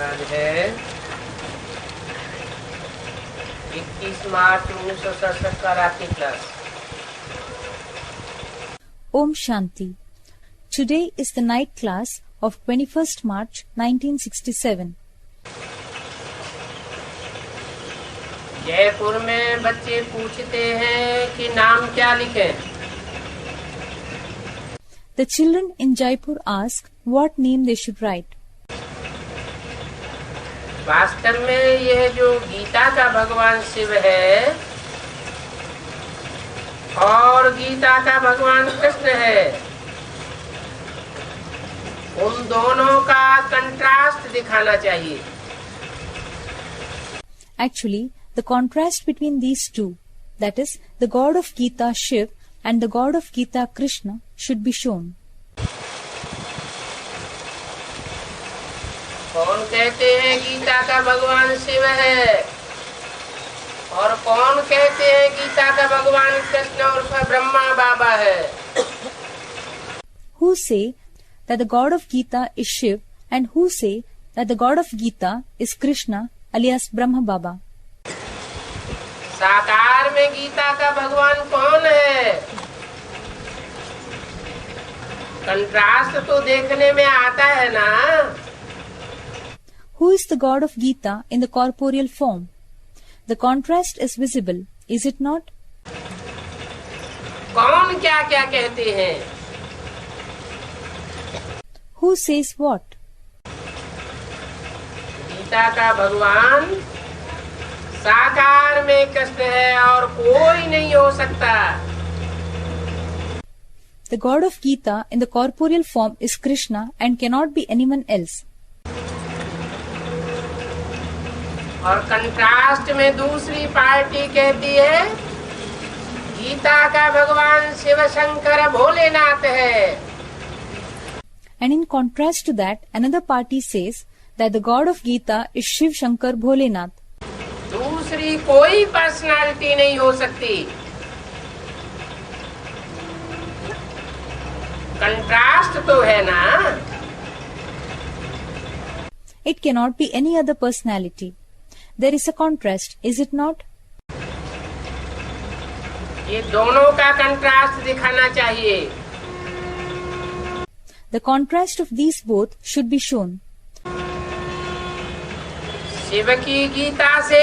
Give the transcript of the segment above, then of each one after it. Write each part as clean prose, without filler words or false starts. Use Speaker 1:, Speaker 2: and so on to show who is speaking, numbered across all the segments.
Speaker 1: आज है 21 मार्च 1967 का रात्रि class.
Speaker 2: Om Shanti. Today is the night class of 21st March 1967.
Speaker 1: Jaipur में बच्चे पूछते हैं कि नाम क्या लिखें।
Speaker 2: The children in Jaipur ask what name they should write.
Speaker 1: वास्तव में यह जो गीता का भगवान शिव है और गीता का भगवान कृष्ण है, उन दोनों का कंट्रास्ट दिखाना चाहिए।
Speaker 2: Actually, the contrast between these two, that is, the God of Geeta Shiv and the God of Geeta Krishna, should be shown.
Speaker 1: कौन कहते हैं गीता का भगवान शिव है और कौन कहते हैं गीता का भगवान कृष्ण उर्फ ब्रह्मा बाबा है?
Speaker 2: Who say that the God of Geeta is Shiv and who say that the God of Geeta is Krishna, alias Brahma Baba?
Speaker 1: साकार में गीता का भगवान कौन है? कंट्रास्ट तो देखने में आता है ना।
Speaker 2: Who is the God of Geeta in the corporeal form? The contrast is visible, is it not?
Speaker 1: कौन क्या क्या कहते हैं?
Speaker 2: Who says what?
Speaker 1: गीता का भगवान साकार में कृष्ण है और कोई नहीं हो सकता।
Speaker 2: The God of Geeta in the corporeal form is Krishna and cannot be anyone else.
Speaker 1: और कंट्रास्ट में दूसरी पार्टी कहती है गीता का भगवान शिव शंकर भोलेनाथ है।
Speaker 2: And in contrast to that, another party says that the God of Geeta is Shiv Shankar Bholenath.
Speaker 1: दूसरी कोई पर्सनालिटी नहीं हो सकती। कंट्रास्ट तो है ना।
Speaker 2: It cannot be any other personality. There is a contrast, is it not?
Speaker 1: ये दोनों का कंट्रास्ट दिखाना चाहिए।
Speaker 2: The contrast of these both should be shown.
Speaker 1: Shiv की गीता से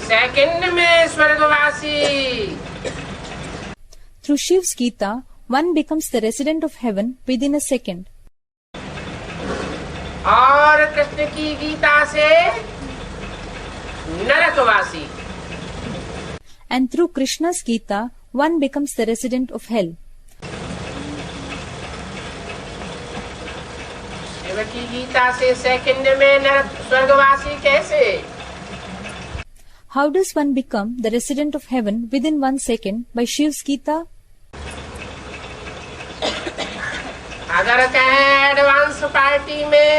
Speaker 1: सेकंड में स्वर्गवासी।
Speaker 2: Through Shiv's Geeta, one becomes the resident of heaven within a second.
Speaker 1: और कृष्ण की गीता से नरकवासी।
Speaker 2: And through Krishna's Geeta, one becomes the resident of hell.
Speaker 1: Shiv की गीता से second में नरक स्वर्गवासी कैसे?
Speaker 2: How does one become the resident of heaven within 1 second by Shiv's Geeta?
Speaker 1: अगर कहें एडवांस पार्टी में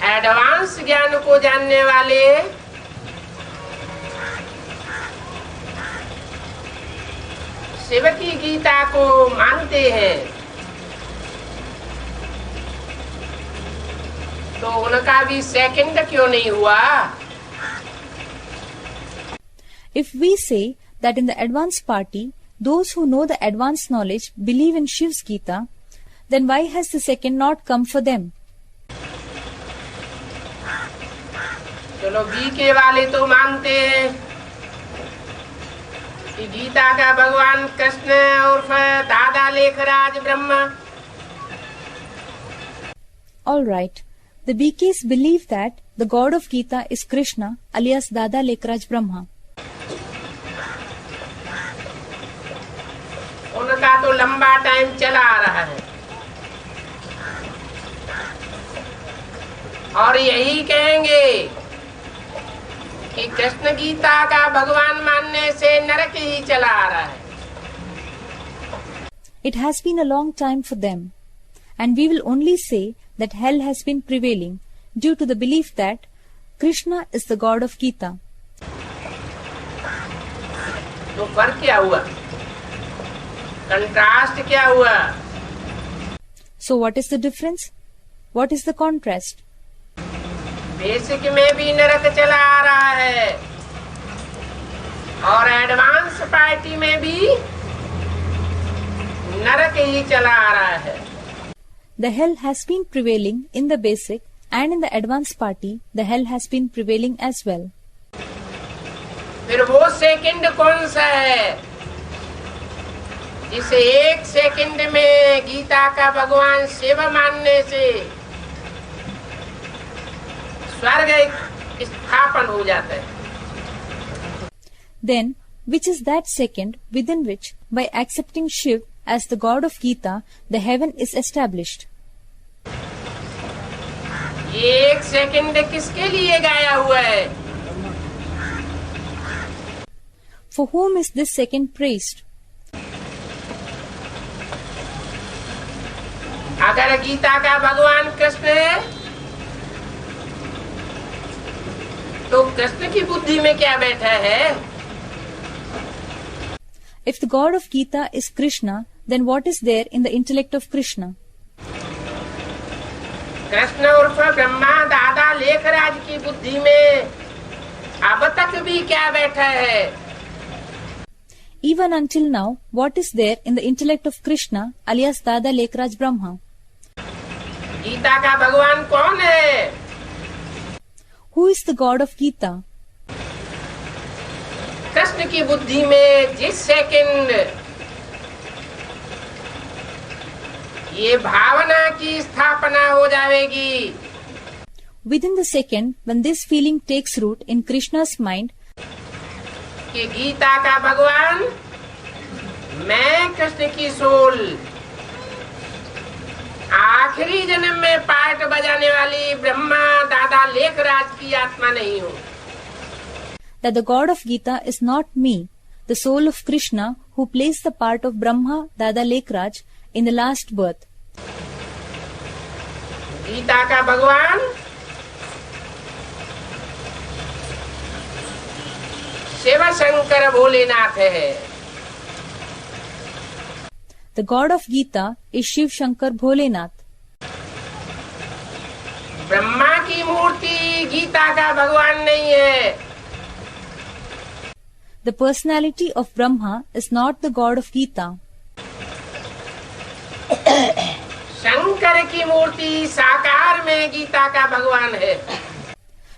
Speaker 1: एडवांस ज्ञान को जानने वाले शिव की गीता को मानते हैं तो उनका भी सेकंड क्यों नहीं हुआ?
Speaker 2: If we say that in the advanced party, those who know the advanced knowledge believe in Shiv's Geeta, then why has the second not come for them?
Speaker 1: चलो बीके वाले तो मानते हैं कि गीता का भगवान कृष्ण उर्फ दादा Lekhraj Brahma.
Speaker 2: All right, the BKs believe that the God of Geeta is Krishna, alias Dada Lekhraj Brahma.
Speaker 1: उनका तो लंबा टाइम चला आ रहा है और यही कहेंगे कि कृष्ण गीता का भगवान मानने से नरक ही चला आ रहा है।
Speaker 2: It has been a long time for them, and we will only say that hell has been prevailing due to the belief that Krishna is the God of Geeta.
Speaker 1: तो फर्क क्या हुआ? कंट्रास्ट क्या हुआ?
Speaker 2: So what is the difference? What is the contrast?
Speaker 1: Basic में भी नरक चला आ रहा है और एडवांस पार्टी में भी नरक ही चला आ रहा है.
Speaker 2: The hell has been prevailing in the basic, and in the advanced party, the hell has been prevailing as well.
Speaker 1: फिर वो सेकंड कौन सा है जिस एक सेकंड में गीता का भगवान शिव मानने से स्वर्ग स्थापन हो जाता है?
Speaker 2: Then, which is that second within which, by accepting Shiv as the god of Geeta, the heaven is established?
Speaker 1: ये एक सेकंड किसके लिए गाया हुआ है?
Speaker 2: For whom is this second praised?
Speaker 1: अगर गीता का भगवान कृष्ण है तो कृष्ण की बुद्धि में क्या बैठा है?
Speaker 2: If the god of Geeta is Krishna, then what is there in the intellect of Krishna?
Speaker 1: Krishna उर्फ ब्रह्मा दादा लेखराज की बुद्धि में अब तक भी क्या बैठा है?
Speaker 2: Even until now, what is there in the intellect of Krishna, alias Dada Lekhraj Brahma?
Speaker 1: Gita का भगवान कौन है?
Speaker 2: Who is the god of Geeta?
Speaker 1: Krishna की बुद्धि में जिस सेकंड ये भावना की स्थापना हो जाएगी,
Speaker 2: Within the second, when this feeling takes root in Krishna's mind,
Speaker 1: कि गीता का भगवान मैं कृष्ण की सोल आखिरी जन्म में पार्ट बजाने वाली ब्रह्मा दादा लेखराज की आत्मा नहीं हूँ.
Speaker 2: that the god of Geeta is not me, the soul of Krishna who plays the part of Brahma Dada Lekhraj in the last birth.
Speaker 1: Gita का भगवान शिव शंकर भोलेनाथ है.
Speaker 2: The god of Geeta is Shiv Shankar Bholenath.
Speaker 1: Brahma की मूर्ति गीता का भगवान नहीं है.
Speaker 2: The personality of Brahma is not the god of Geeta.
Speaker 1: Shankar की मूर्ति साकार में गीता का भगवान है.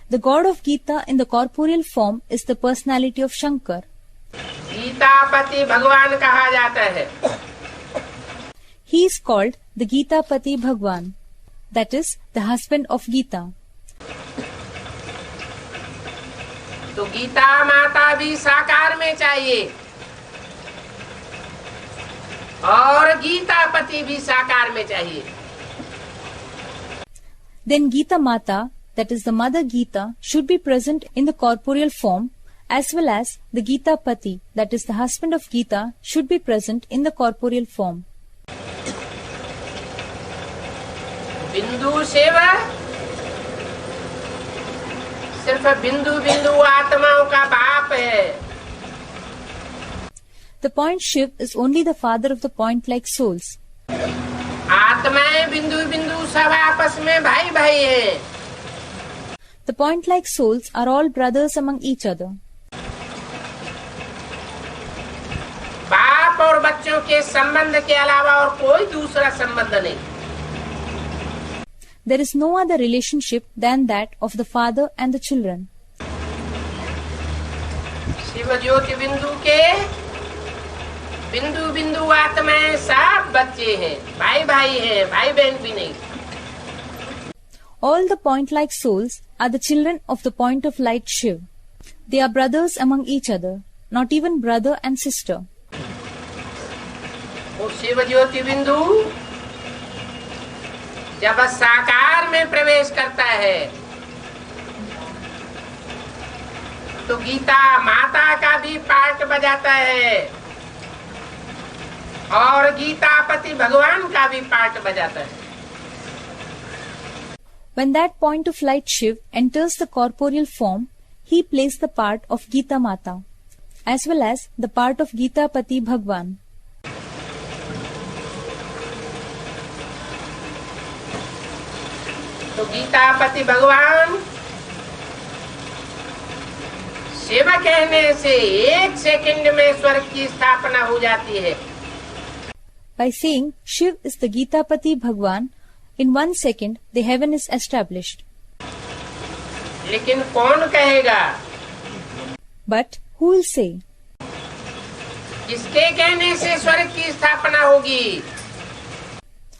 Speaker 2: The god of Geeta in the corporeal form is the personality of Shankar.
Speaker 1: गीतापति भगवान कहा जाता है.
Speaker 2: He is called the Geetapati Bhagwan, that is, the husband of Geeta.
Speaker 1: तो गीता माता भी साकार में चाहिए और गीतापति भी साकार में चाहिए.
Speaker 2: Then Geeta Mata, that is the mother Geeta, should be present in the corporeal form, as well as the Geetapati, that is the husband of Geeta, should be present in the corporeal form.
Speaker 1: बिंदु सेवा सिर्फ बिंदु बिंदु आत्माओं का बाप है.
Speaker 2: The point Shiv is only the father of the point-like souls.
Speaker 1: आत्माएं बिंदु बिंदु सब आपस में भाई भाई हैं.
Speaker 2: The point-like souls are all brothers among each other.
Speaker 1: बाप और बच्चों के संबंध के अलावा और कोई दूसरा संबंध नहीं.
Speaker 2: There is no other relationship than that of the father and the children.
Speaker 1: Shiv ज्योति बिंदु के बिंदु बिंदु आत्माएं सब बच्चे हैं, भाई भाई हैं, भाई बहन भी नहीं.
Speaker 2: All the point-like souls are the children of the point of light Shiv. They are brothers among each other, not even brother and sister.
Speaker 1: वो शिव ज्योति बिंदु जब साकार में प्रवेश करता है तो गीता माता का भी पार्ट बजाता है और गीतापति भगवान का भी पार्ट बजाता है.
Speaker 2: When that point of light Shiv enters the corporeal form, he plays the part of Geeta Mata, as well as the part of Geetapati Bhagwan.
Speaker 1: तो गीतापति भगवान शिव कहने से 1 सेकंड में स्वर्ग की स्थापना हो जाती है।
Speaker 2: By saying Shiv is the Geetapati Bhagwan, in 1 second the heaven is established.
Speaker 1: लेकिन कौन कहेगा?
Speaker 2: But who will say?
Speaker 1: किसके कहने से स्वर्ग की स्थापना होगी?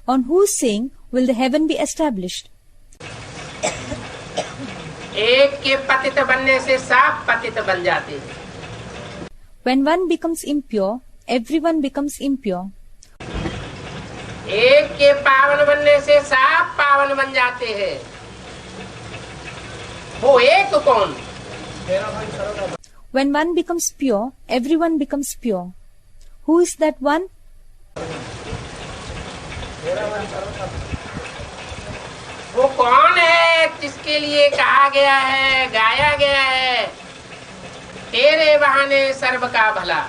Speaker 2: On whose saying will the heaven be established?
Speaker 1: एक के पतित बनने से सब पतित बन जाते हैं।
Speaker 2: When one becomes impure, everyone becomes impure.
Speaker 1: एक के पावन बनने से सब पावन बन जाते हैं। वो एक कौन?
Speaker 2: When one becomes pure, everyone becomes pure. Who is that one?
Speaker 1: वो कौन है जिसके लिए कहा गया है, गाया गया है, तेरे बहाने सर्व का भला?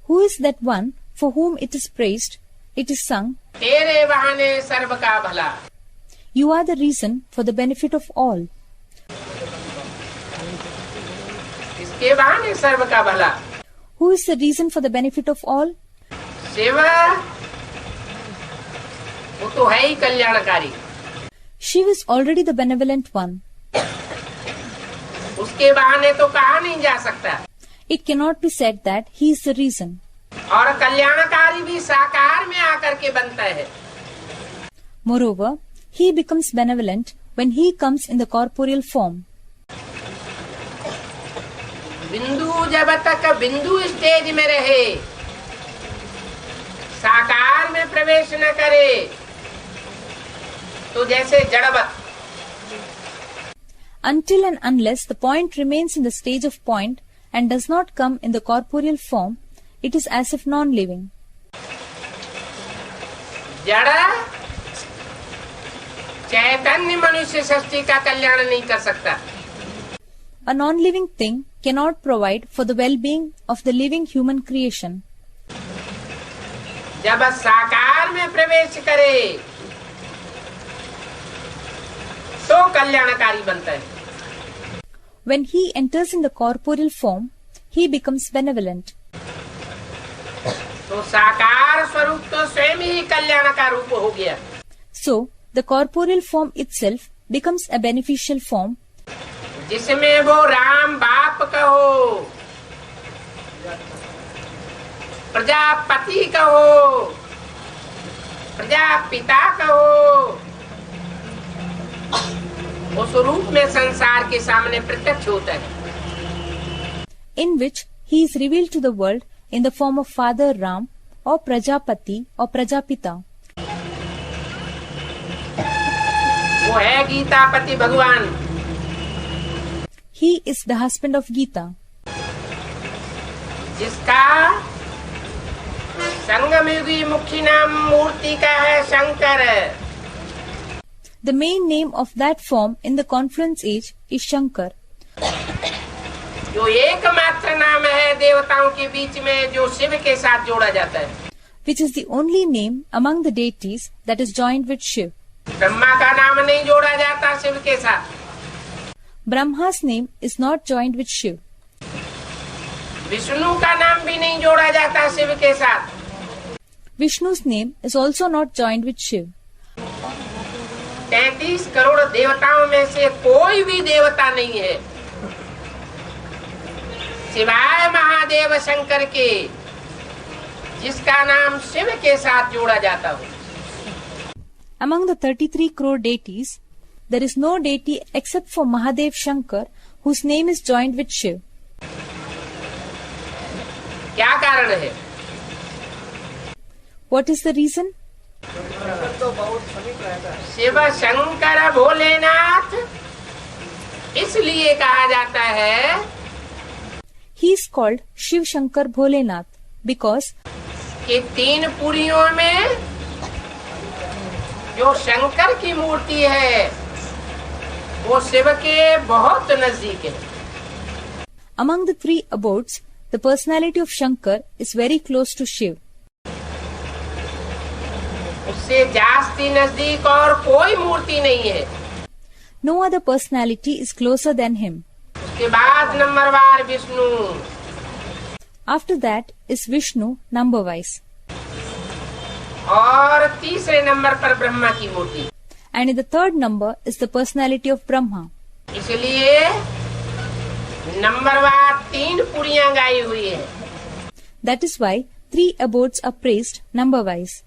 Speaker 2: Who is that one for whom it is praised, it is sung,
Speaker 1: तेरे बहाने सर्व का भला?
Speaker 2: you are the reason for the benefit of all.
Speaker 1: इसके बहाने सर्व का भला?
Speaker 2: Who is the reason for the benefit of all?
Speaker 1: Shiv, वो तो है ही कल्याणकारी।
Speaker 2: Shiva is already the benevolent one.
Speaker 1: उसके बहाने तो कहा नहीं जा सकता।
Speaker 2: It cannot be said that he is the reason.
Speaker 1: और कल्याणकारी भी साकार में आकर के बनता है।
Speaker 2: Moreover, he becomes benevolent when he comes in the corporeal form.
Speaker 1: बिंदु जब तक बिंदु स्टेज में रहे, साकार में प्रवेश न करे, तो जैसे जड़वत।
Speaker 2: Until and unless the point remains in the stage of point and does not come in the corporeal form, it is as if non-living.
Speaker 1: जड़ चैतन्य मनुष्य सृष्टि का कल्याण नहीं कर सकता।
Speaker 2: A non-living thing cannot provide for the well-being of the living human creation.
Speaker 1: जब साकार में प्रवेश करे तो कल्याणकारी बनता है।
Speaker 2: When he enters in the corporeal form, he becomes benevolent.
Speaker 1: तो साकार स्वरूप तो स्वयं ही कल्याण का रूप हो गया।
Speaker 2: So, the corporeal form itself becomes a beneficial form,
Speaker 1: जिसमें वो राम बाप कहो, प्रजापति कहो, प्रजापिता कहो, उस रूप में संसार के सामने प्रत्यक्ष होता है।
Speaker 2: in which he is revealed to the world in the form of Father Ram or Prajapati or Prajapita.
Speaker 1: वो है गीतापति भगवान।
Speaker 2: He is the husband of Geeta,
Speaker 1: जिसका संगमयुगी मुख्य नाम मूर्ति का है Shankar.
Speaker 2: the main name of that form in the confluence age is Shankar,
Speaker 1: जो एकमात्र नाम है देवताओं के बीच में जो शिव के साथ जोड़ा जाता है।
Speaker 2: which is the only name among the deities that is joined with Shiv.
Speaker 1: Brahma का नाम नहीं जोड़ा जाता शिव के साथ।
Speaker 2: Brahma's name is not joined with Shiv.
Speaker 1: Vishnu का नाम भी नहीं जोड़ा जाता शिव के साथ।
Speaker 2: Vishnu's name is also not joined with Shiv.
Speaker 1: 33 crore देवताओं में से कोई भी देवता नहीं है सिवाय महादेव शंकर के जिसका नाम शिव के साथ जोड़ा जाता हो।
Speaker 2: Among the 33 crore deities, there is no deity except for Mahadev Shankar whose name is joined with Shiv.
Speaker 1: क्या कारण है?
Speaker 2: What is the reason?
Speaker 1: Shiv Shankar Bholenath इसलिए कहा जाता है
Speaker 2: He is called Shiv Shankar Bholenath because
Speaker 1: कि 3 पुरियों में जो शंकर की मूर्ति है वो शिव के बहुत नजदीक है।
Speaker 2: among the 3 abodes, the personality of Shankar is very close to Shiv.
Speaker 1: उससे जास्ती नजदीक और कोई मूर्ति नहीं है।
Speaker 2: No other personality is closer than him.
Speaker 1: उसके बाद नंबरवार Vishnu,
Speaker 2: After that is Vishnu number wise.
Speaker 1: और तीसरे नंबर पर ब्रह्मा की मूर्ति।
Speaker 2: And in the third number is the personality of Brahma.
Speaker 1: इसलिए नंबरवार 3 पुरियां गाई हुई है।
Speaker 2: That is why 3 abodes are praised number wise.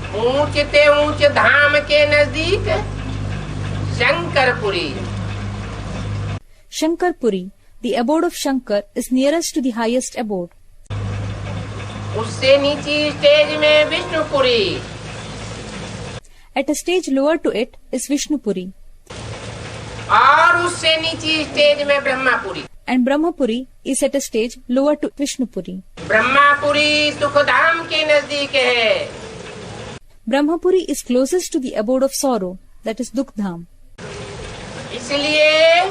Speaker 1: ऊंचते ऊंच धाम के नजदीक Shankarpuri.
Speaker 2: Shankarpuri, the abode of Shankar, is nearest to the highest abode.
Speaker 1: उससे नीची स्टेज में Vishnupuri.
Speaker 2: At a stage lower to it is Vishnupuri.
Speaker 1: और उससे नीची स्टेज में Brahmapuri.
Speaker 2: And Brahmapuri is at a stage lower to Vishnupuri.
Speaker 1: Brahmapuri दुखधाम के नजदीक है।
Speaker 2: Brahmapuri is closest to the abode of sorrow, that is Dukhdham.
Speaker 1: इसलिए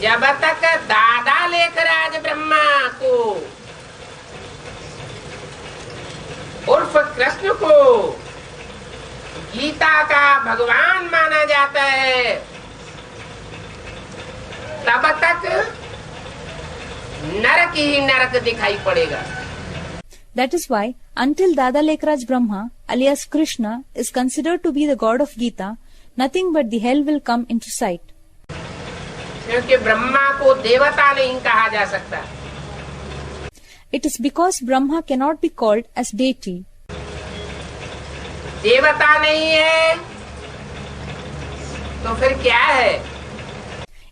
Speaker 1: जब तक दादा लेखराज ब्रह्मा को उर्फ कृष्ण को गीता का भगवान माना जाता है, तब तक नरक ही नरक दिखाई पड़ेगा।
Speaker 2: That is why, until Dada Lekhraj Brahma, alias Krishna, is considered to be the god of Geeta, nothing but the hell will come into sight.
Speaker 1: क्योंकि ब्रह्मा को देवता नहीं कहा जा सकता।
Speaker 2: It is because Brahma cannot be called as deity.
Speaker 1: देवता नहीं है तो फिर क्या है?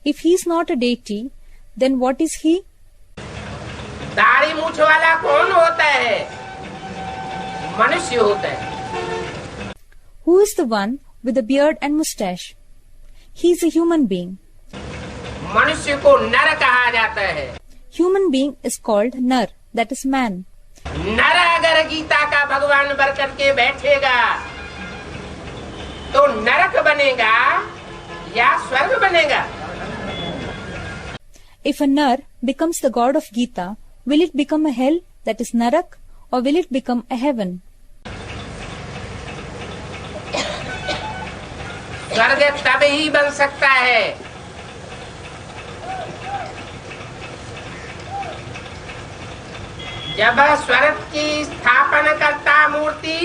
Speaker 2: If he is not a deity, then what is he?
Speaker 1: दाढ़ी मूछ वाला कौन होता है? मनुष्य होता है।
Speaker 2: Who is the one with the beard and mustache? He is a human being.
Speaker 1: मनुष्य को नर कहा जाता है।
Speaker 2: Human being is called Nar, that is man.
Speaker 1: नर अगर गीता का भगवान बन करके बैठेगा तो नरक बनेगा या स्वर्ग बनेगा?
Speaker 2: If a Nar becomes the god of Geeta, will it become a hell, that is Narak, or will it become a heaven?
Speaker 1: स्वर्ग तब ही बन सकता है जब स्वर्ग की स्थापना करता मूर्ति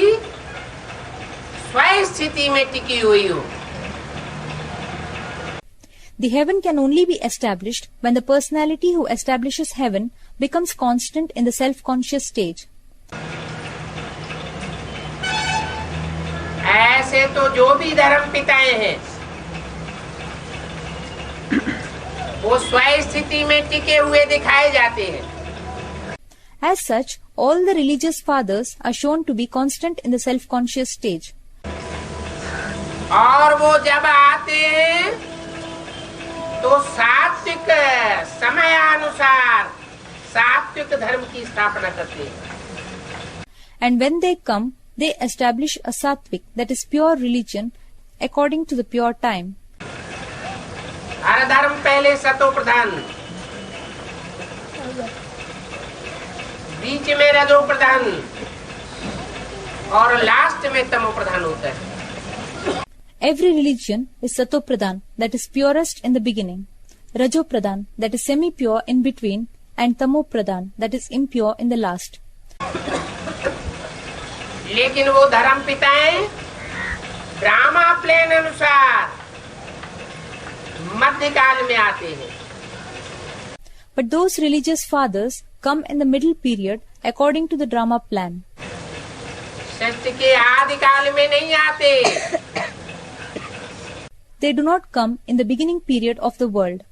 Speaker 1: स्वयं स्थिति में टिकी हुई हो।
Speaker 2: The heaven can only be established when the personality who establishes heaven becomes constant in the self-conscious stage.
Speaker 1: ऐसे तो जो भी धर्म पिताएं हैं वो स्वयं स्थिति में टिके हुए दिखाए जाते हैं।
Speaker 2: As such, all the religious fathers are shown to be constant in the self-conscious stage.
Speaker 1: और वो जब आते हैं तो सात्विक समयानुसार सात्विक धर्म की स्थापना करते हैं।
Speaker 2: And when they come, they establish a sattvic, that is pure religion, according to the pure time.
Speaker 1: हर धर्म पहले सतो प्रधान, बीच में रजो प्रधान और लास्ट में तमो प्रधान होता है।
Speaker 2: Every religion is Sato Pradhan, that is purest in the beginning, Rajo Pradhan, that is semi-pure in between, and Tamo Pradhan, that is impure in the last.
Speaker 1: लेकिन वो धर्म पिताएं ब्राह्मा प्लेन अनुसार मध्यकाल में आते हैं।
Speaker 2: But those religious fathers come in the middle period according to the drama plan.
Speaker 1: सृष्टि के आदि काल में नहीं आते।
Speaker 2: They do not come in the beginning period of the world.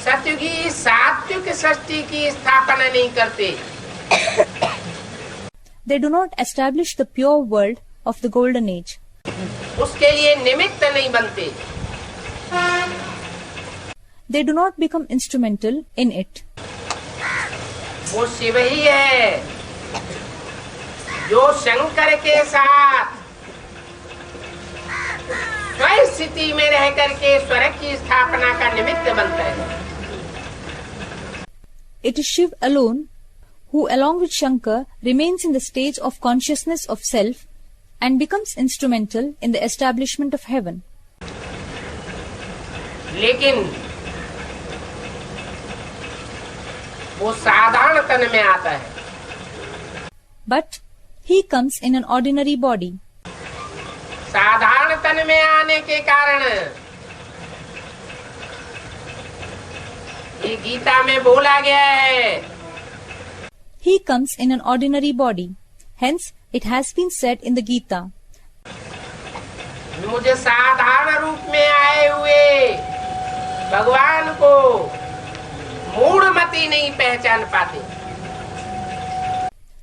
Speaker 1: सत्युगी सात्विक सृष्टि की स्थापना नहीं करते।
Speaker 2: They do not establish the pure world of the golden age.
Speaker 1: उसके लिए निमित्त नहीं बनते।
Speaker 2: They do not become instrumental in it.
Speaker 1: वो शिव ही है जो शंकर के साथ स्वयं स्थिति में रह करके स्वर्ग की स्थापना का निमित्त बनता है।
Speaker 2: It is Shiv alone who along with Shankar remains in the stage of consciousness of self and becomes instrumental in the establishment of heaven.
Speaker 1: लेकिन वो साधारण तन में आता है.
Speaker 2: But he comes in an ordinary body.
Speaker 1: साधारण तन में आने के कारण ये गीता में बोला गया है.
Speaker 2: He comes in an ordinary body. Hence, it has been said in the Gita.
Speaker 1: मुझे साधारण रूप में आए हुए भगवान को मूढ़मती नहीं पहचान पाते.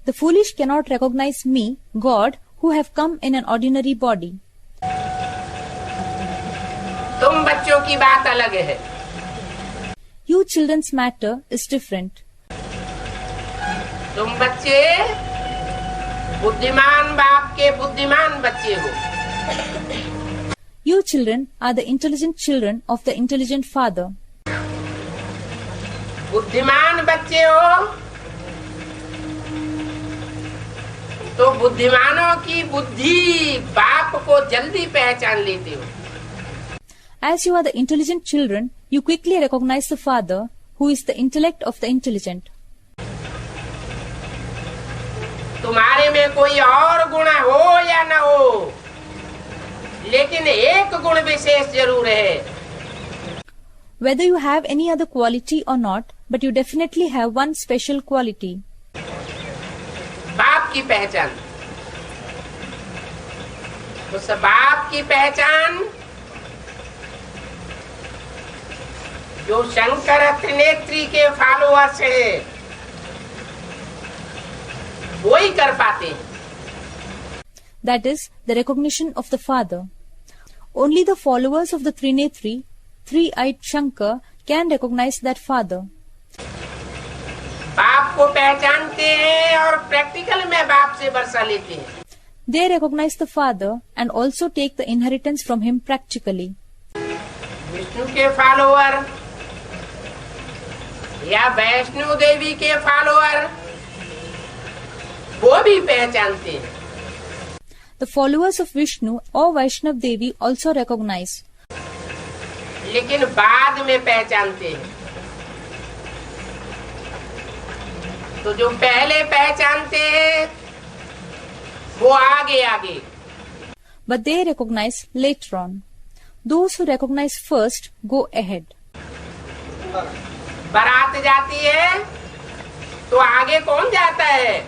Speaker 2: The foolish cannot recognize me, God, who have come in an ordinary body.
Speaker 1: तुम बच्चों की बात अलग है.
Speaker 2: You children's matter is different.
Speaker 1: तुम बच्चे बुद्धिमान बाप के बुद्धिमान बच्चे हो.
Speaker 2: You children are the intelligent children of the intelligent father.
Speaker 1: बुद्धिमान बच्चे हो तो बुद्धिमानों की बुद्धि बाप को जल्दी पहचान लेते हो.
Speaker 2: As you are the intelligent children, you quickly recognize the father, who is the intellect of the intelligent.
Speaker 1: तुम्हारे में कोई और गुण हो या न हो, लेकिन एक गुण विशेष जरूर है.
Speaker 2: Whether you have any other quality or not, but you definitely have one special quality.
Speaker 1: बाप की पहचान. उस बाप की पहचान जो शंकर त्रिनेत्री के फॉलोअर्स हैं, वो ही कर पाते हैं.
Speaker 2: That is the recognition of the father. Only the followers of the Trinetri, three-eyed Shankar, can recognize that father.
Speaker 1: बाप को पहचानते हैं और प्रैक्टिकल में बाप से वर्षा लेते हैं.
Speaker 2: They recognize the father and also take the inheritance from him practically.
Speaker 1: Vishnu के फॉलोअर या वैष्णो देवी के फॉलोअर वो भी पहचानते हैं.
Speaker 2: The followers of Vishnu or Vaishnav Devi also recognize.
Speaker 1: लेकिन बाद में पहचानते हैं. तो जो पहले पहचानते हैं वो आगे आगे.
Speaker 2: But they recognize later on. Those who recognize first go ahead.
Speaker 1: बारात जाती है तो आगे कौन जाता है?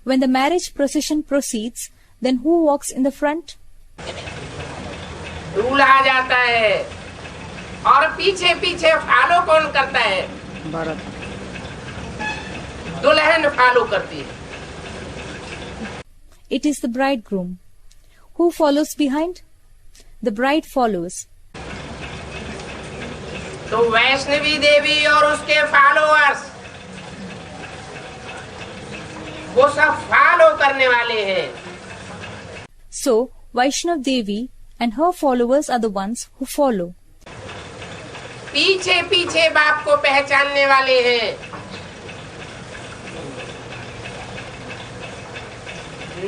Speaker 2: When the marriage procession proceeds, then who walks in the front?
Speaker 1: दूल्हा जाता है और पीछे पीछे फॉलो कौन करता है? दुल्हन फॉलो करती है.
Speaker 2: It is the bridegroom. Who follows behind? The bride follows.
Speaker 1: तो वैष्णवी देवी और उसके फॉलोअर्स वो सब फॉलो करने वाले हैं.
Speaker 2: So, Vaishnav Devi and her followers are the ones who follow.
Speaker 1: पीछे पीछे बाप को पहचानने वाले हैं.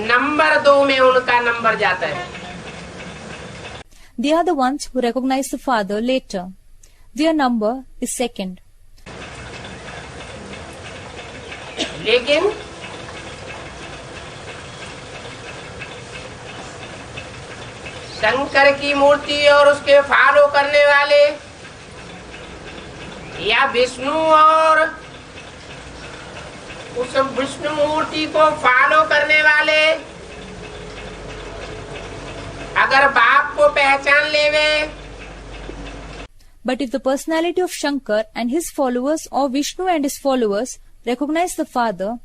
Speaker 1: नंबर 2 में उनका नंबर जाता है.
Speaker 2: They are the ones who recognize the father later. Their number is second.
Speaker 1: लेकिन शंकर की मूर्ति और उसके फॉलो करने वाले या विष्णु और उस विष्णु मूर्ति को फॉलो करने वाले अगर बाप को पहचान लेवे.
Speaker 2: But if the personality of Shankar and his followers or Vishnu and his followers recognize the father,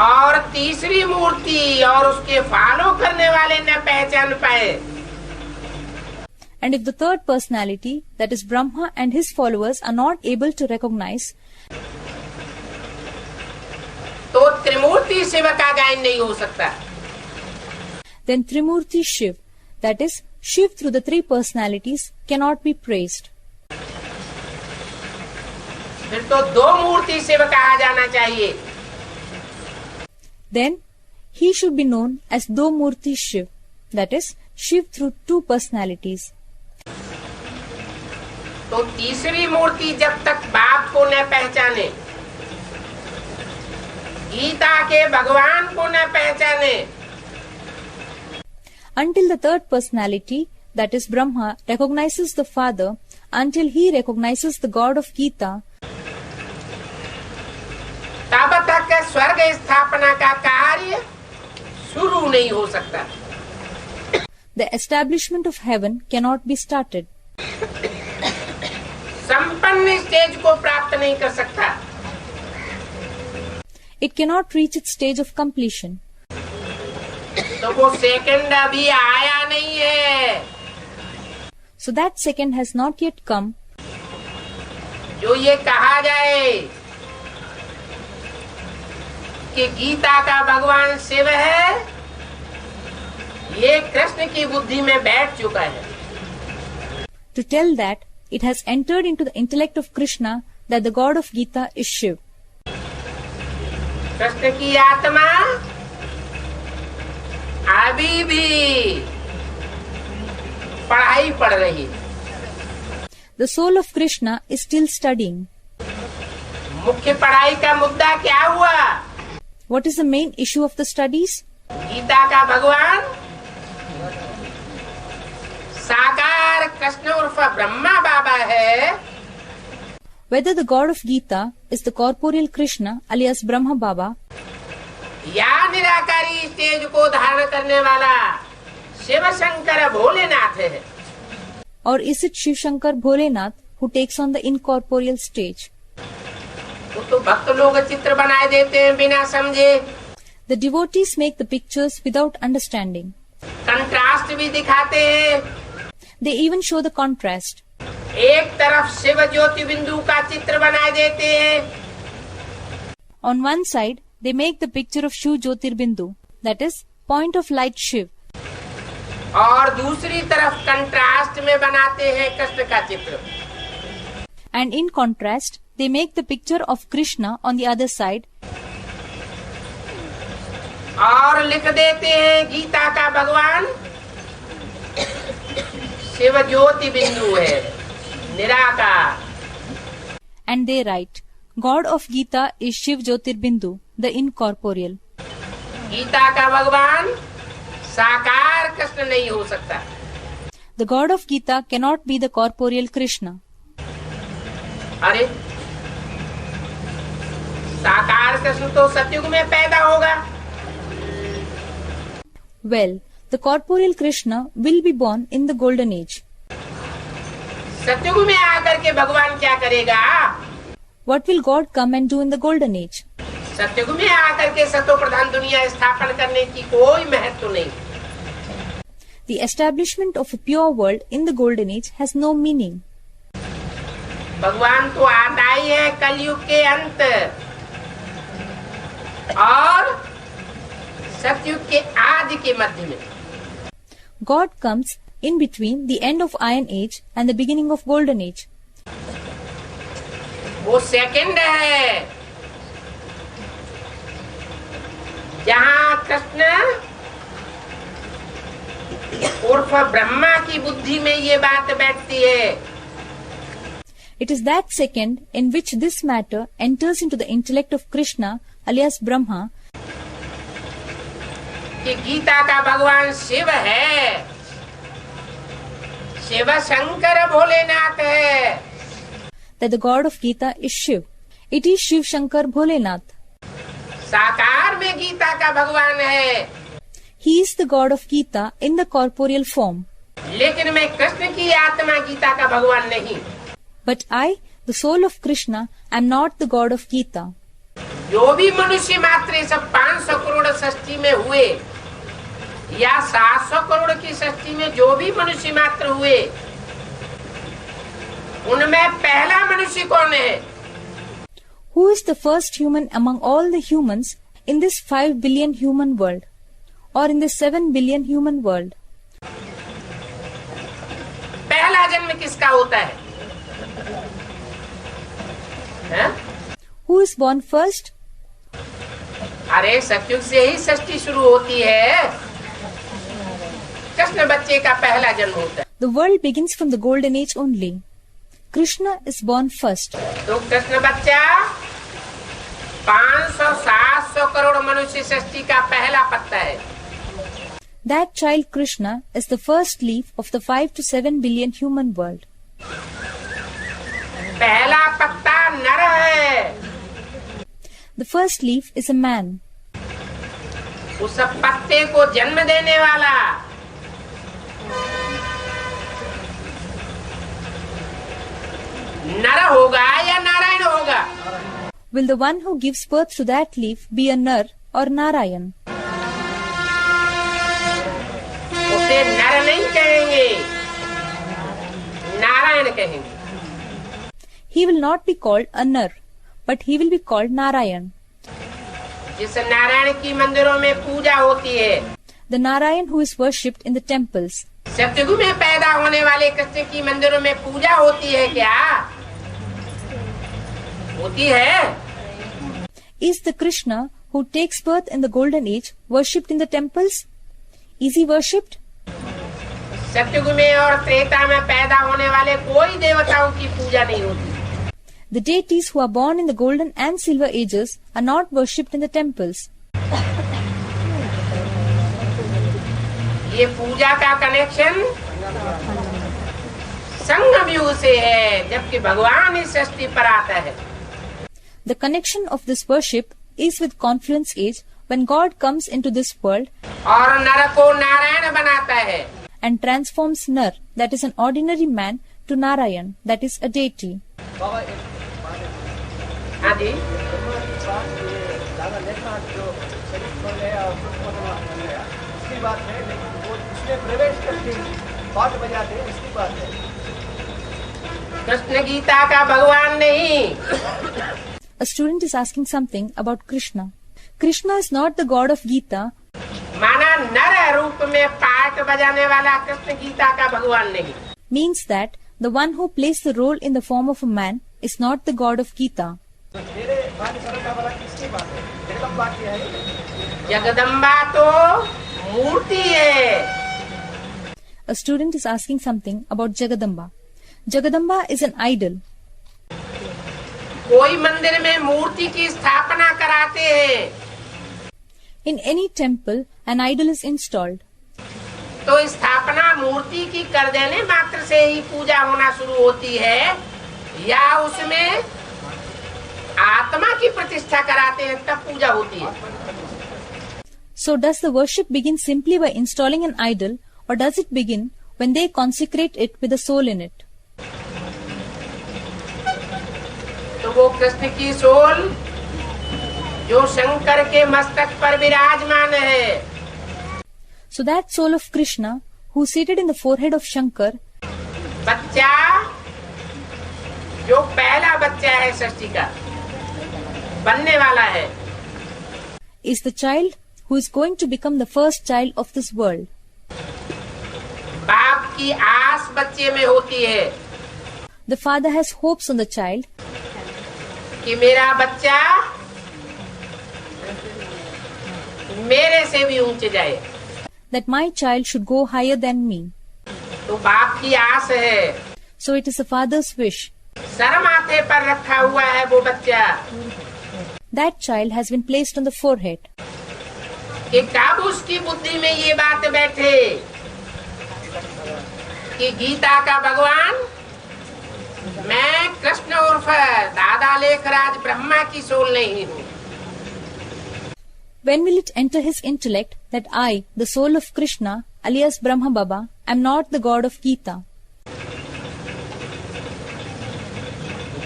Speaker 1: और तीसरी मूर्ति और उसके फॉलो करने वाले न पहचान पाए,
Speaker 2: and if the third personality, that is Brahma and his followers, are not able to recognize,
Speaker 1: तो त्रिमूर्ति शिव का गायन नहीं हो सकता.
Speaker 2: then Trimurti Shiv, that is Shiv through the three personalities, cannot be praised.
Speaker 1: फिर तो दो मूर्ति शिव कहा जाना चाहिए।
Speaker 2: Then he should be known as Do Murti Shiv, that is, Shiv through two personalities.
Speaker 1: तो तीसरी मूर्ति जब तक बाप को न पहचाने, गीता के भगवान को न पहचाने,
Speaker 2: Until the third personality, that is Brahma, recognizes the Father, until he recognizes the God of Geeta,
Speaker 1: तब तक स्वर्ग स्थापना का कार्य शुरू नहीं हो सकता।
Speaker 2: the establishment of heaven cannot be started.
Speaker 1: संपन्न स्टेज को प्राप्त नहीं कर सकता।
Speaker 2: It cannot reach its stage of completion.
Speaker 1: तो वो सेकंड अभी आया नहीं है,
Speaker 2: So that second has not yet come,
Speaker 1: जो ये कहा जाए कि गीता का भगवान शिव है, ये कृष्ण की बुद्धि में बैठ चुका है।
Speaker 2: to tell that it has entered into the intellect of Krishna that the God of Geeta is Shiv.
Speaker 1: Krishna की आत्मा अभी भी पढ़ाई पढ़ रही है।
Speaker 2: The soul of Krishna is still studying.
Speaker 1: मुख्य पढ़ाई का मुद्दा क्या हुआ?
Speaker 2: What is the main issue of the studies?
Speaker 1: Gita का भगवान साकार कृष्ण उर्फ ब्रह्मा बाबा है,
Speaker 2: Whether the God of Geeta is the corporeal Krishna alias Brahma Baba,
Speaker 1: या निराकारी स्टेज को धारण करने वाला शिव शंकर भोलेनाथ है,
Speaker 2: or is it Shiv Shankar Bholenath who takes on the incorporeal stage?
Speaker 1: वो तो भक्त लोग चित्र बनाए देते हैं बिना समझे,
Speaker 2: The devotees make the pictures without understanding.
Speaker 1: Contrast भी दिखाते हैं।
Speaker 2: They even show the contrast.
Speaker 1: एक तरफ शिव ज्योति बिंदु का चित्र बनाए देते हैं,
Speaker 2: On one side, they make the picture of Shiv Jyotir Bindu, that is, point of light Shiv.
Speaker 1: और दूसरी तरफ कंट्रास्ट में बनाते हैं कृष्ण का चित्र।
Speaker 2: And in contrast, they make the picture of Krishna on the other side
Speaker 1: और लिख देते हैं गीता का भगवान शिव ज्योति बिंदु है, निराकार।
Speaker 2: and they write, God of Geeta is Shiv Jyotir Bindu, the incorporeal.
Speaker 1: Gita का भगवान साकार कृष्ण नहीं हो सकता।
Speaker 2: The God of Geeta cannot be the corporeal Krishna.
Speaker 1: अरे साकार कृष्ण तो सतयुग में पैदा होगा।
Speaker 2: Well, the corporeal Krishna will be born in the golden age.
Speaker 1: सतयुग में आकर के भगवान क्या करेगा?
Speaker 2: What will God come and do in the golden age?
Speaker 1: सतयुग में आकर के सतो प्रधान दुनिया स्थापन करने की कोई महत्व नहीं।
Speaker 2: The establishment of a pure world in the golden age has no meaning.
Speaker 1: भगवान तो आता ही है कलयुग के अंत और सतयुग के आदि के मध्य में।
Speaker 2: God comes in between the end of Iron Age and the beginning of Golden Age.
Speaker 1: वो सेकंड है जहाँ कृष्ण उर्फ ब्रह्मा की बुद्धि में ये बात बैठती है।
Speaker 2: It is that second in which this matter enters into the intellect of Krishna alias Brahma
Speaker 1: कि गीता का भगवान शिव है, शिव शंकर भोलेनाथ है।
Speaker 2: that the God of Geeta is Shiv. It is Shiv Shankar Bholenath.
Speaker 1: साकार में गीता का भगवान है,
Speaker 2: He is the God of Geeta in the corporeal form.
Speaker 1: लेकिन मैं कृष्ण की आत्मा गीता का भगवान नहीं।
Speaker 2: But I, the soul of Krishna, am not the God of Geeta.
Speaker 1: जो भी मनुष्य मात्र सब 500 करोड़ सृष्टि में हुए या 700 करोड़ की सृष्टि में जो भी मनुष्य मात्र हुए, उनमें पहला मनुष्य कौन है?
Speaker 2: Who is the first human among all the humans in this 5 billion human world or in this 7 billion human world?
Speaker 1: पहला जन्म किसका होता है? हैं?
Speaker 2: Who is born first?
Speaker 1: अरे सतयुग से ही सृष्टि शुरू होती है। कृष्ण बच्चे का पहला जन्म होता है।
Speaker 2: The world begins from the golden age only. Krishna is born first.
Speaker 1: तो कृष्ण बच्चा 500-700 करोड़ मनुष्य सृष्टि का पहला पत्ता है।
Speaker 2: That child Krishna is the first leaf of the 5 to 7 billion human world.
Speaker 1: पहला पत्ता नर है।
Speaker 2: The first leaf is a man.
Speaker 1: उस पत्ते को जन्म देने वाला नर होगा या नारायण होगा?
Speaker 2: Will the one who gives birth to that leaf be a Nar or Narayan?
Speaker 1: उसे नर नहीं कहेंगे, नारायण कहेंगे।
Speaker 2: He will not be called a Nar, but he will be called Narayan.
Speaker 1: जिस नारायण की मंदिरों में पूजा होती है,
Speaker 2: The Narayan who is worshipped in the temples.
Speaker 1: सतयुग में पैदा होने वाले कृष्ण की मंदिरों में पूजा होती है क्या? होती है।
Speaker 2: Is the Krishna who takes birth in the golden age worshipped in the temples? Is he worshipped?
Speaker 1: सतयुग में और त्रेता में पैदा होने वाले कोई देवताओं की पूजा नहीं होती।
Speaker 2: The deities who are born in the golden and silver ages are not worshipped in the temples.
Speaker 1: ये पूजा का कनेक्शन संगम युग से है, जबकि भगवान इस सृष्टि पर आता है।
Speaker 2: The connection of this worship is with confluence age when God comes into this world
Speaker 1: और नर को नारायण बनाता है
Speaker 2: and transforms Nar, that is an ordinary man, to Narayan, that is a deity.
Speaker 1: हाँ जी।
Speaker 3: दादा लेखराज जो शरीफ हो गया और बन गया, इसकी बात है, लेकिन वो इसमें प्रवेश करके पाठ बजाते हैं, इसकी बात है।
Speaker 1: कृष्ण गीता का भगवान नहीं।
Speaker 2: A student is asking something about Krishna. Krishna is not the god of Geeta.
Speaker 1: माना नर रूप में पाठ बजाने वाला कृष्ण गीता का भगवान नहीं।
Speaker 2: Means that the one who plays the role in the form of a man is not the god of Geeta.
Speaker 3: मेरे बात सरल वाला किसकी बात है? जगदम्बा की है।
Speaker 1: जगदम्बा तो मूर्ति है।
Speaker 2: A student is asking something about Jagadamba. Jagadamba is an idol.
Speaker 1: कोई मंदिर में मूर्ति की स्थापना कराते हैं
Speaker 2: In any temple, an idol is installed.
Speaker 1: तो स्थापना मूर्ति की कर देने मात्र से ही पूजा होना शुरू होती है, या उसमें आत्मा की प्रतिष्ठा कराते हैं तब पूजा होती है?
Speaker 2: So does the worship begin simply by installing an idol, or does it begin when they consecrate it with a soul in it?
Speaker 1: तो वो कृष्ण की सोल जो शंकर के मस्तक पर विराजमान है,
Speaker 2: So that soul of Krishna, who is seated in the forehead of Shankar,
Speaker 1: बच्चा जो पहला बच्चा है सृष्टि का, बनने वाला है,
Speaker 2: is the child who is going to become the first child of this world.
Speaker 1: बाप की आस बच्चे में होती है
Speaker 2: The father has hopes on the child
Speaker 1: कि मेरा बच्चा मेरे से भी ऊंचे जाए,
Speaker 2: that my child should go higher than me.
Speaker 1: तो बाप की आस है।
Speaker 2: So it is the father's wish.
Speaker 1: Sir माथे पर रखा हुआ है वो बच्चा
Speaker 2: That child has been placed on the forehead.
Speaker 1: कि कब उसकी बुद्धि में ये बात बैठे कि गीता का भगवान मैं कृष्ण उर्फ दादा लेखराज ब्रह्मा की सोल नहीं हूँ।
Speaker 2: When will it enter his intellect that I, the soul of Krishna, alias Brahma Baba, am not the god of Geeta?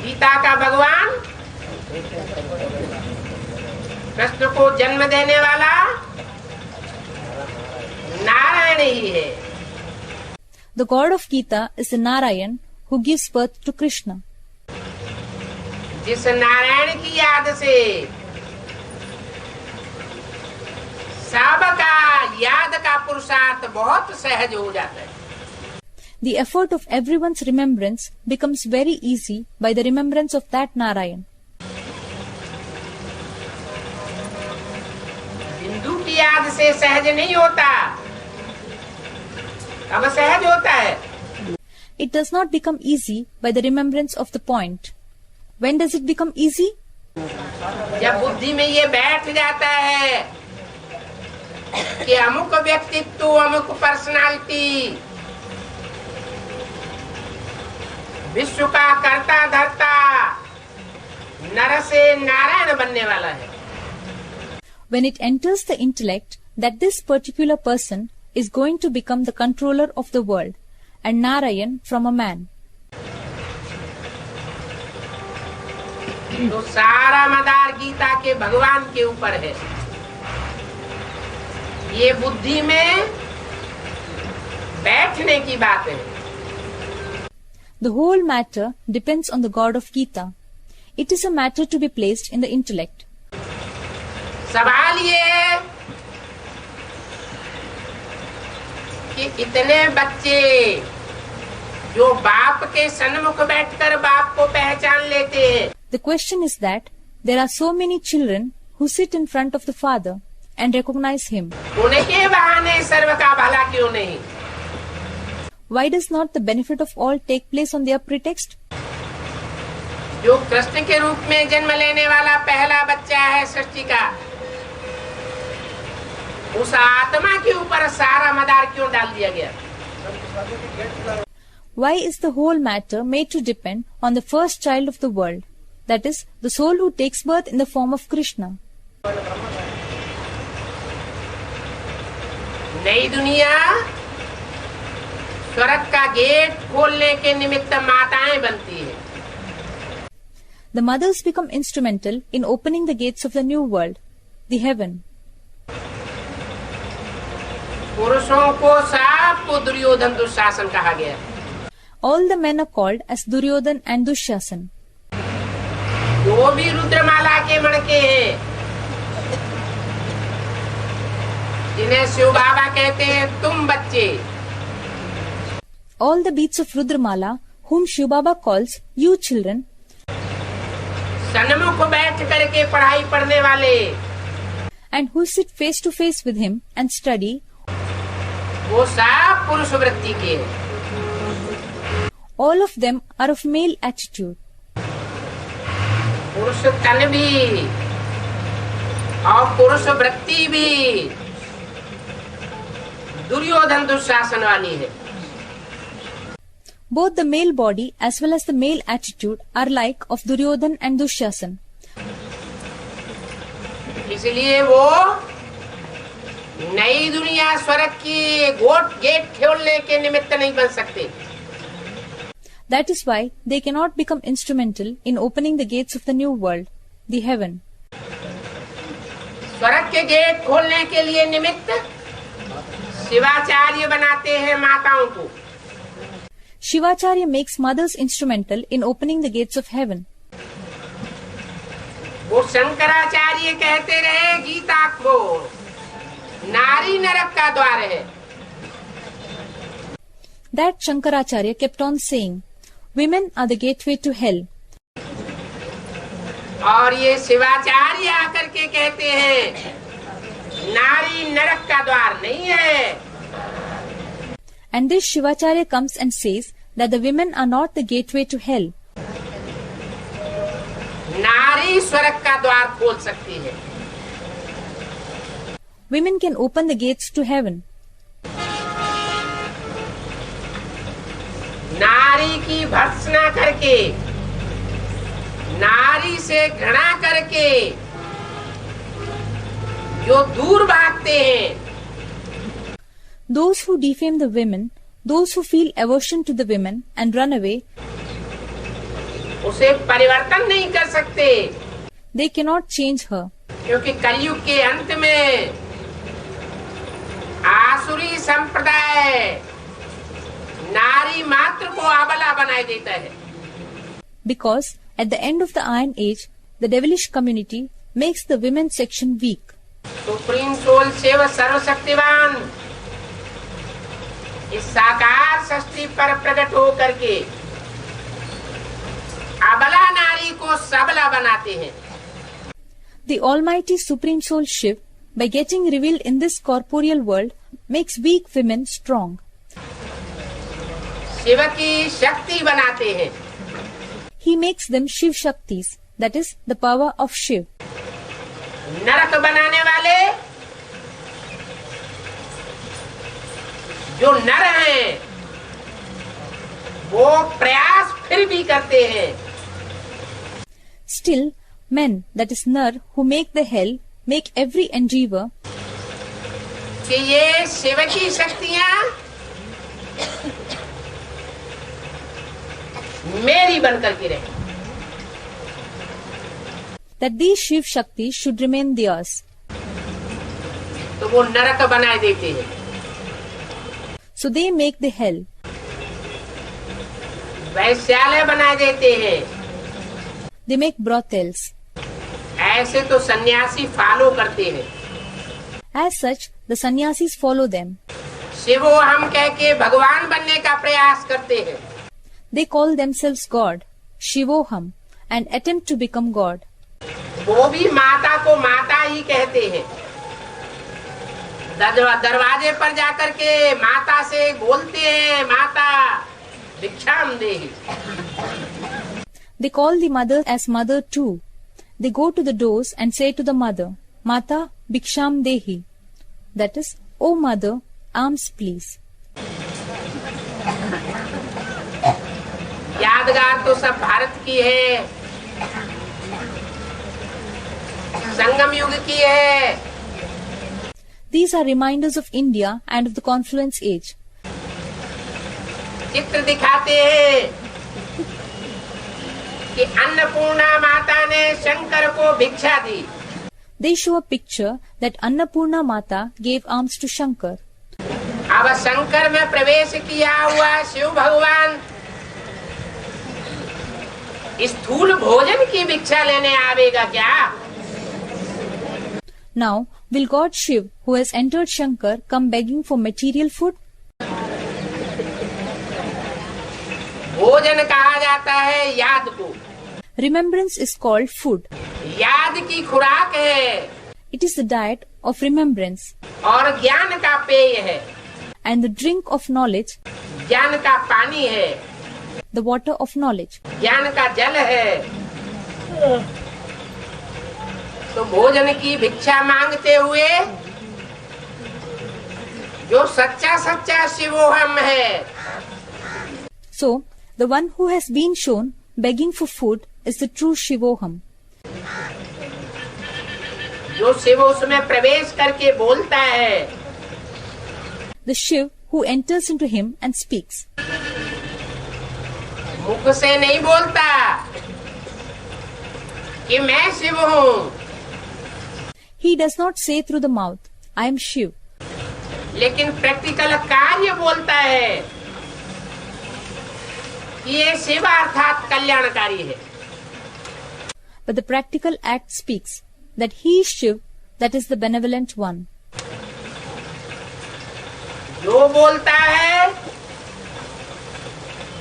Speaker 1: Gita का भगवान कृष्ण को जन्म देने वाला नारायण ही है।
Speaker 2: The god of Geeta is the Narayan who gives birth to Krishna.
Speaker 1: जिस नारायण की याद से सबका याद का पुरुषार्थ बहुत सहज हो जाता है।
Speaker 2: The effort of everyone's remembrance becomes very easy by the remembrance of that Narayan.
Speaker 1: याद से सहज नहीं होता। अब सहज होता है।
Speaker 2: It does not become easy by the remembrance of the point. When does it become easy?
Speaker 1: जब बुद्धि में ये बैठ जाता है कि अमुक व्यक्तित्व, अमुक पर्सनालिटी विश्व का कर्ता धर्ता, नर से नारायण बनने वाला है।
Speaker 2: When it enters the intellect that this particular person is going to become the controller of the world and Narayan from a man.
Speaker 1: तो सारा मदार गीता के भगवान के ऊपर है। ये बुद्धि में बैठने की बात है।
Speaker 2: The whole matter depends on the God of Geeta. It is a matter to be placed in the intellect.
Speaker 1: सवाल ये है कि इतने बच्चे जो बाप के सन्मुख बैठकर बाप को पहचान लेते हैं।
Speaker 2: The question is that there are so many children who sit in front of the father and recognize him.
Speaker 1: उनके बहाने सर्व का भला क्यों नहीं?
Speaker 2: Why does not the benefit of all take place on their pretext?
Speaker 1: जो कृष्ण के रूप में जन्म लेने वाला पहला बच्चा है सृष्टि का, उस आत्मा के ऊपर सारा मदार क्यों डाल दिया गया?
Speaker 2: Why is the whole matter made to depend on the first child of the world, that is, the soul who takes birth in the form of Krishna?
Speaker 1: नई दुनिया स्वर्ग का गेट खोलने के निमित्त माताएं बनती है।
Speaker 2: The mothers become instrumental in opening the gates of the new world, the heaven.
Speaker 1: पुरुषों को सबको दुर्योधन दुशासन कहा गया।
Speaker 2: All the men are called as Duryodhan and Dushyasan.
Speaker 1: जो भी रुद्रमाला के मणके हैं, जिन्हें शिव बाबा कहते हैं तुम बच्चे,
Speaker 2: All the beads of Rudramala, whom Shiv Baba calls you children,
Speaker 1: सन्मुख बैठ करके पढ़ाई पढ़ने वाले,
Speaker 2: and who sit face to face with him and study,
Speaker 1: वो सब पुरुष वृत्ति के हैं।
Speaker 2: all of them are of male attitude.
Speaker 1: पुरुष तन भी और पुरुष वृत्ति भी दुर्योधन दुशासन वाली है।
Speaker 2: Both the male body as well as the male attitude are like of Duryodhan and Dushyasan.
Speaker 1: इसलिए वो नई दुनिया स्वर्ग की गेट खोलने के निमित्त नहीं बन सकते।
Speaker 2: That is why they cannot become instrumental in opening the gates of the new world, the heaven.
Speaker 1: स्वर्ग के गेट खोलने के लिए निमित्त शिवाचार्य बनाते हैं माताओं को।
Speaker 2: Shivacharya makes mothers instrumental in opening the gates of heaven.
Speaker 1: वो शंकराचार्य कहते रहे गीता को नारी नरक का द्वार है।
Speaker 2: That Shankaracharya kept on saying, women are the gateway to hell.
Speaker 1: और ये शिवाचार्य आकर के कहते हैं नारी नरक का द्वार नहीं है।
Speaker 2: And this Shivacharya comes and says that the women are not the gateway to hell.
Speaker 1: नारी स्वर्ग का द्वार खोल सकती है।
Speaker 2: Women can open the gates to heaven.
Speaker 1: नारी की भर्त्सना करके, नारी से घृणा करके जो दूर भागते हैं,
Speaker 2: Those who defame the women, those who feel aversion to the women and run away,
Speaker 1: उसे परिवर्तन नहीं कर सकते।
Speaker 2: they cannot change her.
Speaker 1: क्योंकि कलयुग के अंत में आसुरी संप्रदाय नारी मात्र को अबला बनाए देता है।
Speaker 2: Because at the end of the Iron Age, the devilish community makes the women section weak.
Speaker 1: Supreme soul Shiv सर्वशक्तिवान इस साकार सृष्टि पर प्रकट हो करके अबला नारी को सबला बनाते हैं।
Speaker 2: The Almighty Supreme Soul Shiv by getting revealed in this corporeal world, makes weak women strong.
Speaker 1: Shiv की शक्ति बनाते हैं.
Speaker 2: He makes them Shiv Shaktis, that is, the power of Shiv.
Speaker 1: नरक बनाने वाले जो नर हैं, वो प्रयास फिर भी करते हैं.
Speaker 2: Still, men, that is Nar, who make the hell, make every endeavor
Speaker 1: कि ये शिव की शक्तियां मेरी बनकर के रहे.
Speaker 2: that these Shiv Shaktis should remain theirs.
Speaker 1: तो वो नरक बना देते हैं.
Speaker 2: So they make the hell.
Speaker 1: वैश्यालय बना देते हैं.
Speaker 2: They make brothels.
Speaker 1: ऐसे तो सन्यासी फॉलो करते हैं.
Speaker 2: As such, the sannyasis follow them.
Speaker 1: शिवो हम कह के भगवान बनने का प्रयास करते हैं.
Speaker 2: They call themselves God, Shivoham, and attempt to become God.
Speaker 1: वो भी माता को माता ही कहते हैं. दरवाजे पर जाकर के माता से बोलते हैं, माता भिक्षाम देहि.
Speaker 2: They call the mother as mother too. They go to the doors and say to the mother, Mata Bhiksham Dehi. That is, O mother, alms please.
Speaker 1: यादगार तो सब भारत की है, संगम युग की है.
Speaker 2: These are reminders of India and of the confluence age.
Speaker 1: चित्र दिखाते हैं कि अन्नपूर्णा माता ने शंकर को भिक्षा दी.
Speaker 2: They show a picture that Annapurna Mata gave alms to Shankar.
Speaker 1: अब शंकर में प्रवेश किया हुआ शिव भगवान स्थूल भोजन की भिक्षा लेने आवेगा क्या?
Speaker 2: Now, will God Shiv, who has entered Shankar, come begging for material food?
Speaker 1: भोजन कहा जाता है याद को.
Speaker 2: Remembrance is called food.
Speaker 1: याद की खुराक है.
Speaker 2: It is the diet of remembrance.
Speaker 1: और ज्ञान का पेय है.
Speaker 2: And the drink of knowledge,
Speaker 1: ज्ञान का पानी है.
Speaker 2: the water of knowledge.
Speaker 1: ज्ञान का जल है. तो भोजन की भिक्षा मांगते हुए जो सच्चा सच्चा शिवोहम है,
Speaker 2: So, the one who has been shown begging for food is the true Shivoham.
Speaker 1: जो शिव उसमें प्रवेश करके बोलता है,
Speaker 2: The Shiv who enters into him and speaks.
Speaker 1: मुख से नहीं बोलता कि मैं शिव हूँ,
Speaker 2: He does not say through the mouth, I am Shiv.
Speaker 1: लेकिन प्रैक्टिकल कार्य बोलता है कि ये शिव अर्थात कल्याणकारी है.
Speaker 2: But the practical act speaks that he is Shiv, that is the benevolent one.
Speaker 1: जो बोलता है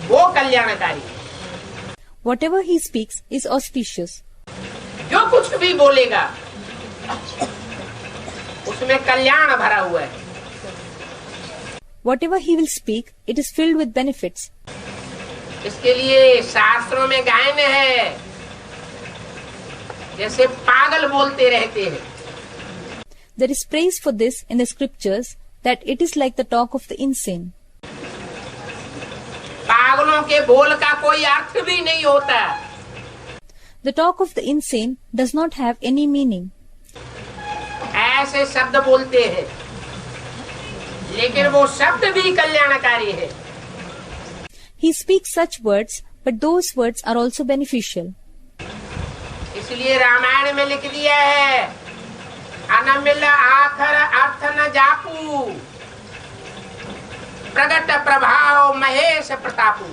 Speaker 1: वो कल्याणकारी.
Speaker 2: Whatever he speaks is auspicious.
Speaker 1: जो कुछ भी बोलेगा उसमें कल्याण भरा हुआ है.
Speaker 2: Whatever he will speak, it is filled with benefits.
Speaker 1: इसके लिए शास्त्रों में गायन है, जैसे पागल बोलते रहते हैं.
Speaker 2: There is praise for this in the scriptures, that it is like the talk of the insane.
Speaker 1: पागलों के बोल का कोई अर्थ भी नहीं होता.
Speaker 2: The talk of the insane does not have any meaning.
Speaker 1: ऐसे शब्द बोलते हैं, लेकिन वो शब्द भी कल्याणकारी है.
Speaker 2: He speaks such words, but those words are also beneficial.
Speaker 1: इसलिए रामायण में लिख दिया है, अनमिल आखर अर्थ न जापू, प्रगट प्रभाव Mahesh प्रतापू.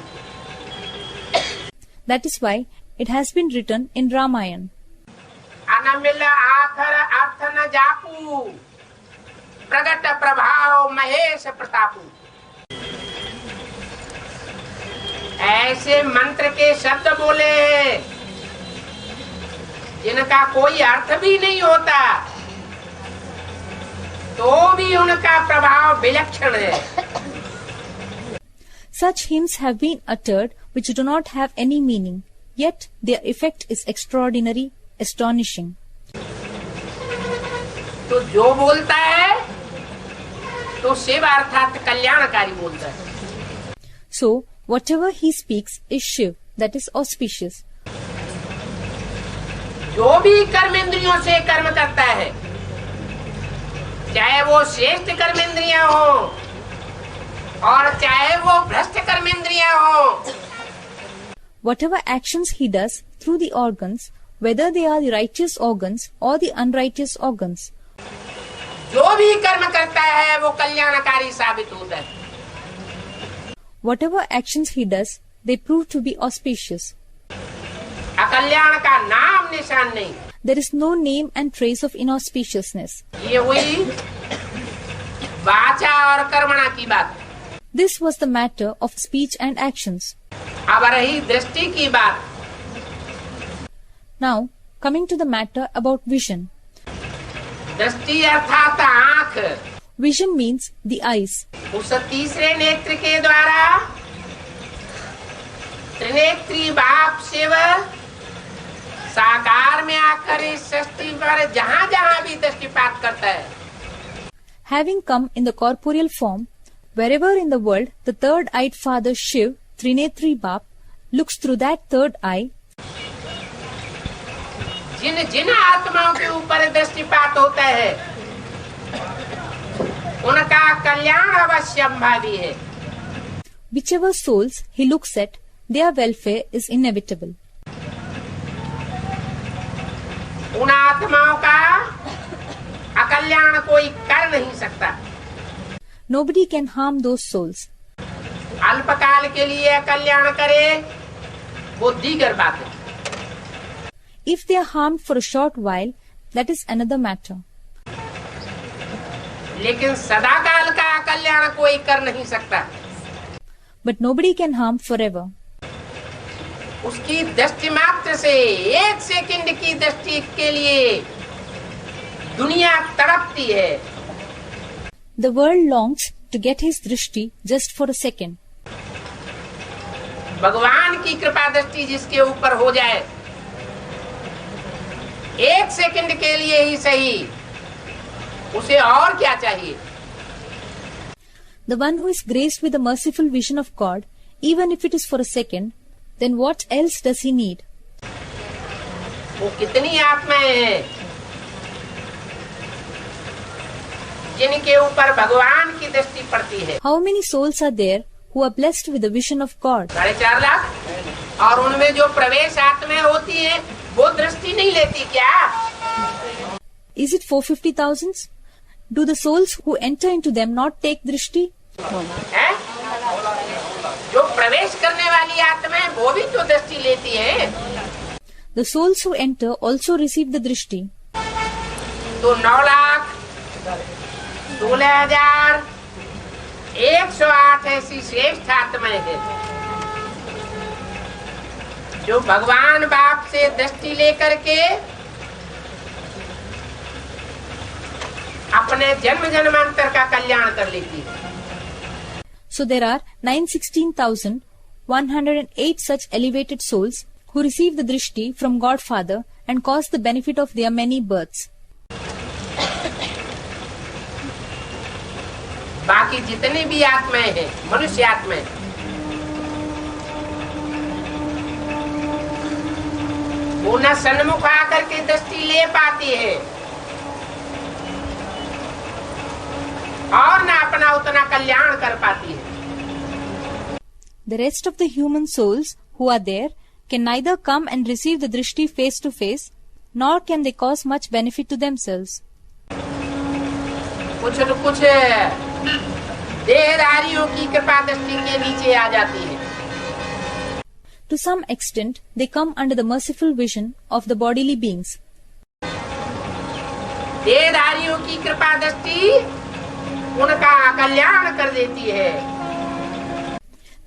Speaker 2: That is why it has been written in Ramayana.
Speaker 1: अनमिल आखर अर्थ न जापू, प्रगट प्रभाव महेश प्रतापू. ऐसे मंत्र के शब्द बोले हैं जिनका कोई अर्थ भी नहीं होता, तो भी उनका प्रभाव विलक्षण है।
Speaker 2: Such hymns have been uttered which do not have any meaning, yet their effect is extraordinary, astonishing.
Speaker 1: तो जो बोलता है तो शिव अर्थात कल्याणकारी बोलता है।
Speaker 2: So, whatever he speaks is Shiv, that is auspicious.
Speaker 1: जो भी कर्मेंद्रियों से कर्म करता है, चाहे वो श्रेष्ठ कर्मेंद्रियां हो और चाहे वो भ्रष्ट कर्मेंद्रियां हो,
Speaker 2: Whatever actions he does through the organs, whether they are the righteous organs or the unrighteous organs,
Speaker 1: जो भी कर्म करता है वो कल्याणकारी साबित होता है।
Speaker 2: whatever actions he does, they prove to be auspicious.
Speaker 1: अकल्याण का नाम निशान नहीं।
Speaker 2: There is no name and trace of inauspiciousness.
Speaker 1: ये हुई वाचा और कर्मणा की बात।
Speaker 2: This was the matter of speech and actions.
Speaker 1: अब रही दृष्टि की बात।
Speaker 2: Now, coming to the matter about vision.
Speaker 1: दृष्टि अर्थात आँख।
Speaker 2: Vision means the eyes.
Speaker 1: उस तीसरे नेत्र के द्वारा त्रिनेत्री बाप शिव साकार में आकर इस सृष्टि पर जहाँ जहाँ भी दृष्टिपात करता है,
Speaker 2: Having come in the corporeal form, wherever in the world the third-eyed Father Shiv, Trinetri Bap, looks through that third eye,
Speaker 1: जिन जिन आत्माओं के ऊपर दृष्टिपात होता है उनका कल्याण अवश्यंभावी है।
Speaker 2: whichever souls he looks at, their welfare is inevitable.
Speaker 1: उन आत्माओं का अकल्याण कोई कर नहीं सकता।
Speaker 2: Nobody can harm those souls.
Speaker 1: अल्पकाल के लिए अकल्याण करे वो दीगर बात है।
Speaker 2: If they are harmed for a short while, that is another matter.
Speaker 1: लेकिन सदाकाल का अकल्याण कोई कर नहीं सकता।
Speaker 2: But nobody can harm forever.
Speaker 1: उसकी दृष्टि मात्र से एक सेकंड की दृष्टि के लिए दुनिया तड़पती है।
Speaker 2: The world longs to get his drishti just for a second.
Speaker 1: भगवान की कृपा दृष्टि जिसके ऊपर हो जाए, एक सेकंड के लिए ही सही, उसे और क्या चाहिए?
Speaker 2: The one who is graced with the merciful vision of God, even if it is for a second, then what else does he need?
Speaker 1: वो कितनी आत्माएं हैं जिनके ऊपर भगवान की दृष्टि पड़ती है?
Speaker 2: How many souls are there who are blessed with the vision of God?
Speaker 1: 4.5 lakh. और उनमें जो प्रवेश आत्माएं होती हैं वो दृष्टि नहीं लेती क्या?
Speaker 2: Is it 450,000? Do the souls who enter into them not take drishti?
Speaker 1: है? जो प्रवेश करने वाली आत्माएं वो भी तो दृष्टि लेती हैं।
Speaker 2: The souls who enter also receive the drishti.
Speaker 1: तो 9 लाख 16,000 108 ऐसी श्रेष्ठ आत्माएं हैं जो भगवान बाप से दृष्टि लेकर के अपने जन्म जन्मांतर का कल्याण कर लेती है।
Speaker 2: So there are 916,108 such elevated souls who receive the drishti from Godfather and cause the benefit of their many births.
Speaker 1: बाकी जितनी भी आत्माएं हैं, मनुष्य आत्माएं, वो न सन्मुख आकर के दृष्टि ले पाती है और न अपना उतना कल्याण कर पाती है।
Speaker 2: The rest of the human souls who are there can neither come and receive the drishti face to face, nor can they cause much benefit to themselves.
Speaker 1: कुछ न कुछ देहधारियों की कृपा दृष्टि के नीचे आ जाती है।
Speaker 2: To some extent, they come under the merciful vision of the bodily beings.
Speaker 1: देहधारियों की कृपा दृष्टि उनका कल्याण कर देती है।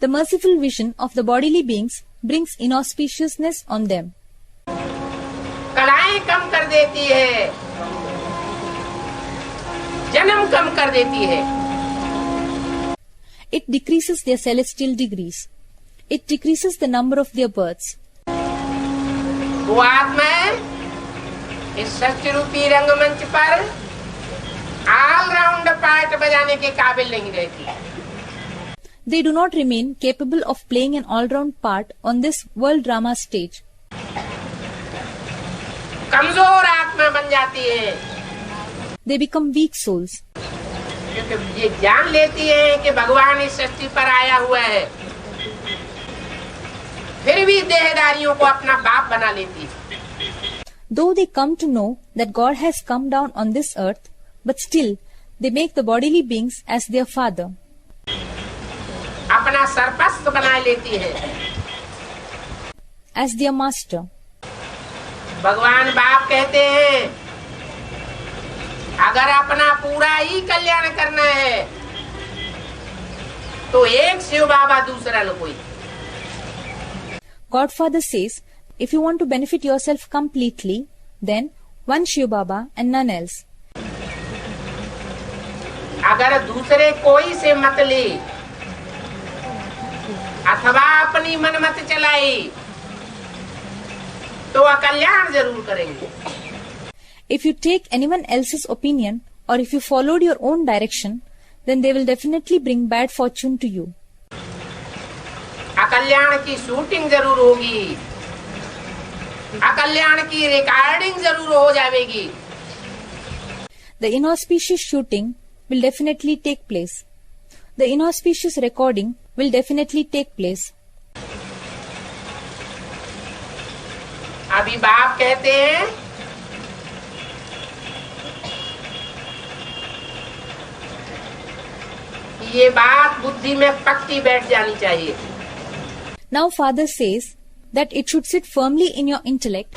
Speaker 2: The merciful vision of the bodily beings brings inauspiciousness on them.
Speaker 1: कलाएं कम कर देती है, जन्म कम कर देती है।
Speaker 2: It decreases their celestial degrees. It decreases the number of their births.
Speaker 1: वो आत्माएं इस सत्य रूपी रंगमंच पर ऑलराउंड पार्ट बजाने के काबिल नहीं रहती।
Speaker 2: They do not remain capable of playing an all-round part on this world drama stage.
Speaker 1: कमजोर आत्मा बन जाती है,
Speaker 2: They become weak souls
Speaker 1: क्योंकि ये जान लेती है कि भगवान इस सृष्टि पर आया हुआ है, फिर भी देहधारियों को अपना बाप बना लेती है।
Speaker 2: Though they come to know that God has come down on this earth, but still they make the bodily beings as their father.
Speaker 1: अपना सरपस्त बना लेती है,
Speaker 2: As their master.
Speaker 1: भगवान बाप कहते हैं अगर अपना पूरा ही कल्याण करना है तो एक शिव बाबा दूसरा न कोई।
Speaker 2: Godfather says, if you want to benefit yourself completely, then one Shiv Baba and none else.
Speaker 1: अगर दूसरे कोई से मत ले अथवा अपनी मन मत चलाई तो अकल्याण जरूर करेंगे।
Speaker 2: If you take anyone else's opinion or if you followed your own direction, then they will definitely bring bad fortune to you.
Speaker 1: अकल्याण की शूटिंग जरूर होगी, अकल्याण की रिकॉर्डिंग जरूर हो जाएगी।
Speaker 2: The inauspicious shooting will definitely take place. The inauspicious recording will definitely take place.
Speaker 1: अभी बाप कहते हैं कि ये बात बुद्धि में पक्की बैठ जानी चाहिए।
Speaker 2: Now Father says that it should sit firmly in your intellect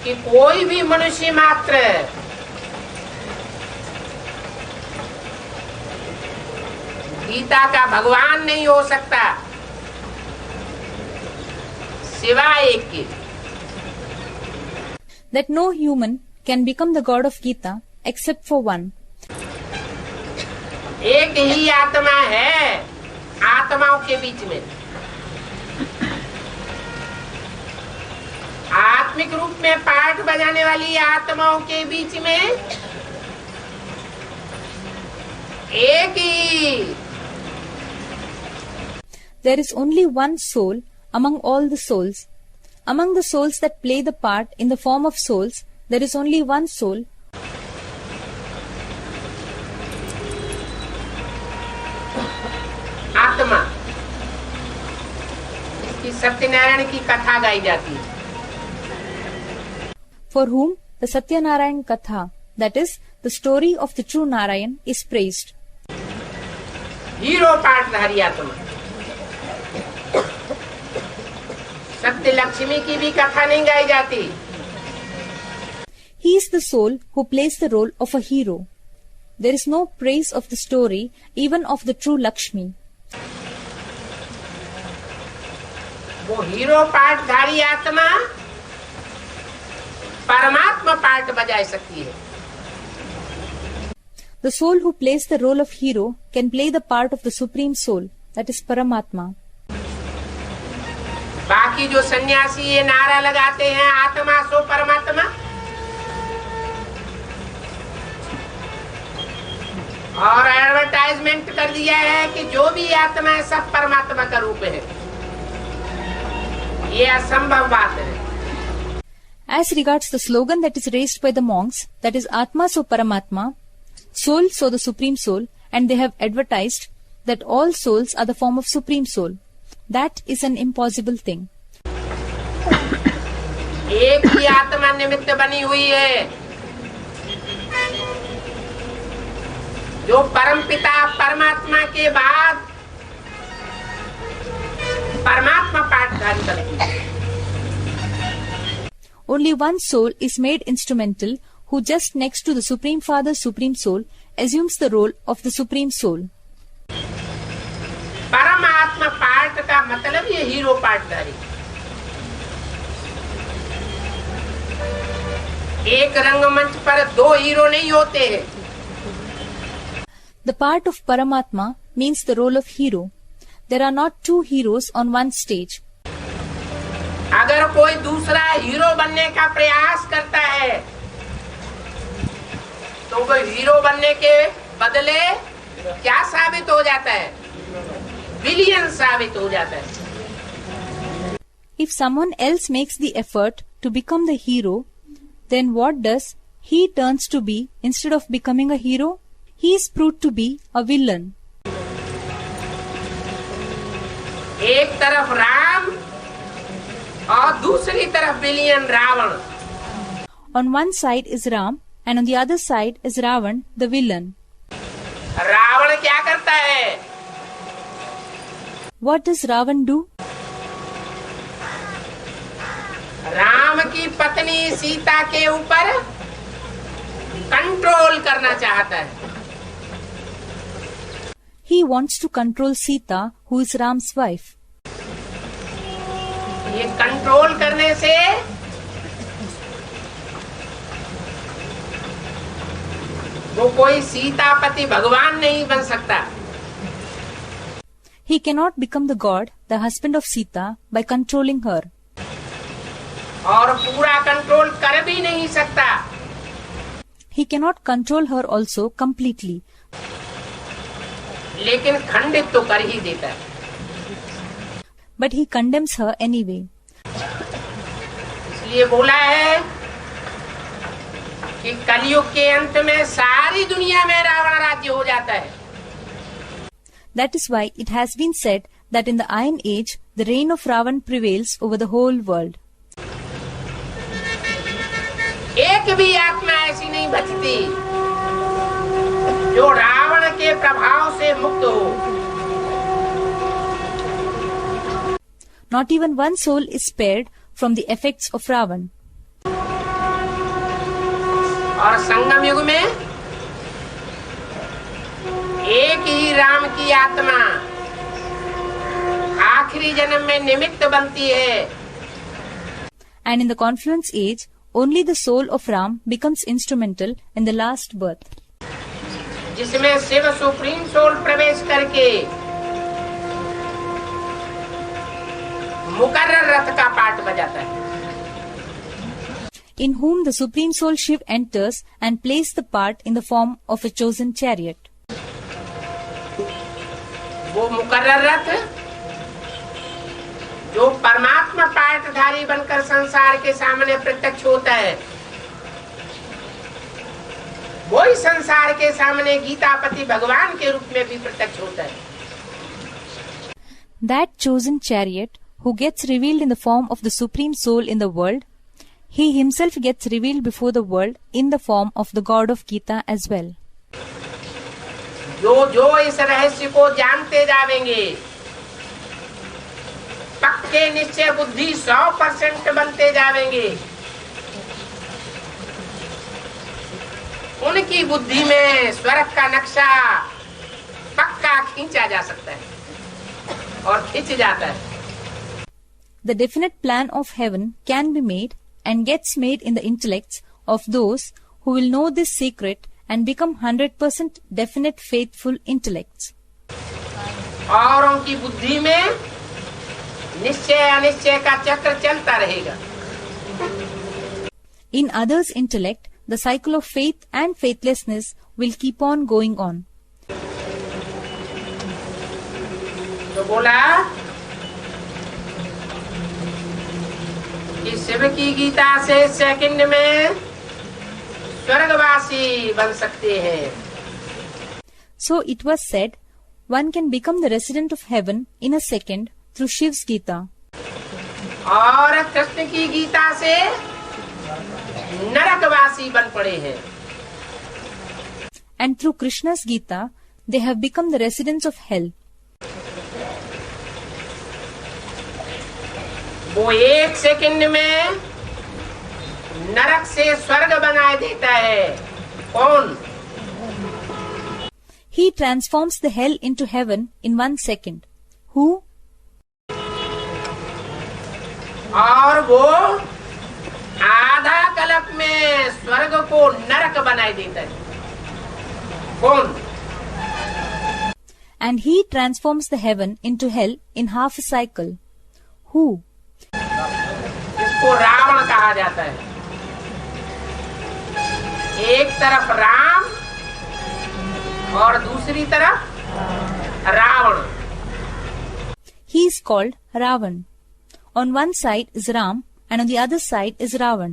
Speaker 1: कि कोई भी मनुष्य मात्र गीता का भगवान नहीं हो सकता सिवाय एक के।
Speaker 2: that no human can become the God of Geeta except for one.
Speaker 1: एक ही आत्मा है आत्माओं के बीच में, आत्मिक रूप में पाठ बजाने वाली आत्माओं के बीच में एक ही।
Speaker 2: There is only one soul among all the souls. Among the souls that play the part in the form of souls, there is only one soul.
Speaker 1: आत्मा इसकी सत्यनारायण की कथा गाई जाती है।
Speaker 2: For whom the Satyanarayan Katha, that is, the story of the true Narayan, is praised.
Speaker 1: Hero पाठधारी आत्मा। सत्य लक्ष्मी की भी कथा नहीं गाई जाती।
Speaker 2: He is the soul who plays the role of a hero. There is no praise of the story, even of the true Lakshmi.
Speaker 1: वो हीरो पाठधारी आत्मा परमात्मा पाठ बजा सकती है।
Speaker 2: The soul who plays the role of hero can play the part of the Supreme Soul, that is Paramatma.
Speaker 1: बाकी जो सन्यासी ये नारा लगाते हैं आत्मा सो परमात्मा, और एडवर्टाइजमेंट कर दिया है कि जो भी आत्मा है सब परमात्मा का रूप है, ये असंभव बात है।
Speaker 2: As regards the slogan that is raised by the monks, that is Atma so Paramatma, soul so the Supreme Soul, and they have advertised that all souls are the form of Supreme Soul. That is an impossible thing.
Speaker 1: एक ही आत्मा निमित्त बनी हुई है, जो परमपिता परमात्मा के बाद परमात्मा पाठधारी बनती है।
Speaker 2: Only one soul is made instrumental who just next to the Supreme Father, Supreme Soul, assumes the role of the Supreme Soul.
Speaker 1: परमात्मा पाठ का मतलब ये हीरो पाठधारी। एक रंगमंच पर दो हीरो नहीं होते हैं,
Speaker 2: The part of Paramatma means the role of hero. There are not two heroes on one stage.
Speaker 1: अगर कोई दूसरा हीरो बनने का प्रयास करता है तो वो हीरो बनने के बदले क्या साबित हो जाता है? विलियन साबित हो जाता है।
Speaker 2: If someone else makes the effort to become the hero, then what does he turns to be instead of becoming a hero? He is proved to be a villain.
Speaker 1: एक तरफ राम और दूसरी तरफ विलियन Ravan.
Speaker 2: On one side is Ram and on the other side is Ravan, the villain.
Speaker 1: Ravan क्या करता है?
Speaker 2: What does Ravan do?
Speaker 1: Ram की पत्नी सीता के ऊपर कंट्रोल करना चाहता है।
Speaker 2: He wants to control Sita, who is Ram's wife.
Speaker 1: ये कंट्रोल करने से वो कोई सीतापति भगवान नहीं बन सकता।
Speaker 2: He cannot become the god, the husband of Sita, by controlling her.
Speaker 1: और पूरा कंट्रोल कर भी नहीं सकता।
Speaker 2: He cannot control her also completely.
Speaker 1: लेकिन खंडित तो कर ही देता है।
Speaker 2: But he condemns her anyway.
Speaker 1: इसलिए बोला है कि कलयुग के अंत में सारी दुनिया में रावण राज्य हो जाता है।
Speaker 2: That is why it has been said that in the Iron Age, the reign of Ravan prevails over the whole world.
Speaker 1: एक भी आत्मा ऐसी नहीं बचती जो रावण के प्रभाव से मुक्त हो।
Speaker 2: Not even one soul is spared from the effects of Ravan.
Speaker 1: और संगम युग में एक ही राम की आत्मा आखिरी जन्म में निमित्त बनती है।
Speaker 2: And in the confluence age, only the soul of Ram becomes instrumental in the last birth.
Speaker 1: जिसमें शिव सुप्रीम सोल प्रवेश करके मुकर्रर रथ का पाठ बजाता है।
Speaker 2: In whom the Supreme Soul Shiv enters and plays the part in the form of a chosen chariot.
Speaker 1: वो मुकर्रर रथ जो परमात्मा पाठधारी बनकर संसार के सामने प्रत्यक्ष होता है, वही संसार के सामने गीतापति भगवान के रूप में भी प्रत्यक्ष होता है।
Speaker 2: That chosen chariot who gets revealed in the form of the Supreme Soul in the world, he himself gets revealed before the world in the form of the God of Geeta as well.
Speaker 1: जो जो इस रहस्य को जानते जावेंगे, पक्के निश्चय बुद्धि 100% बनते जावेंगे, उनकी बुद्धि में स्वर्ग का नक्शा पक्का खींचा जा सकता है और खींच जाता है।
Speaker 2: The definite plan of heaven can be made and gets made in the intellects of those who will know this secret and become 100% definite faithful intellects.
Speaker 1: और उनकी बुद्धि में निश्चय अनिश्चय का चक्र चलता रहेगा।
Speaker 2: In others' intellect, the cycle of faith and faithlessness will keep on going on.
Speaker 1: तो बोला कि शिव की गीता से सेकंड में स्वर्गवासी बन सकते हैं।
Speaker 2: So it was said, one can become the resident of heaven in a second through Shiv's Geeta.
Speaker 1: और कृष्ण की गीता से नरकवासी बन पड़े हैं।
Speaker 2: And through Krishna's Geeta, they have become the residents of hell.
Speaker 1: वो एक सेकंड में नरक से स्वर्ग बना देता है। कौन?
Speaker 2: He transforms the hell into heaven in 1 second. Who?
Speaker 1: और वो आधा कल्प में स्वर्ग को नरक बना देता है। कौन?
Speaker 2: And he transforms the heaven into hell in half a cycle. Who?
Speaker 1: इसको रावण कहा जाता है। एक तरफ राम और दूसरी तरफ Ravan.
Speaker 2: He is called Ravan. On one side is Ram and on the other side is Ravan.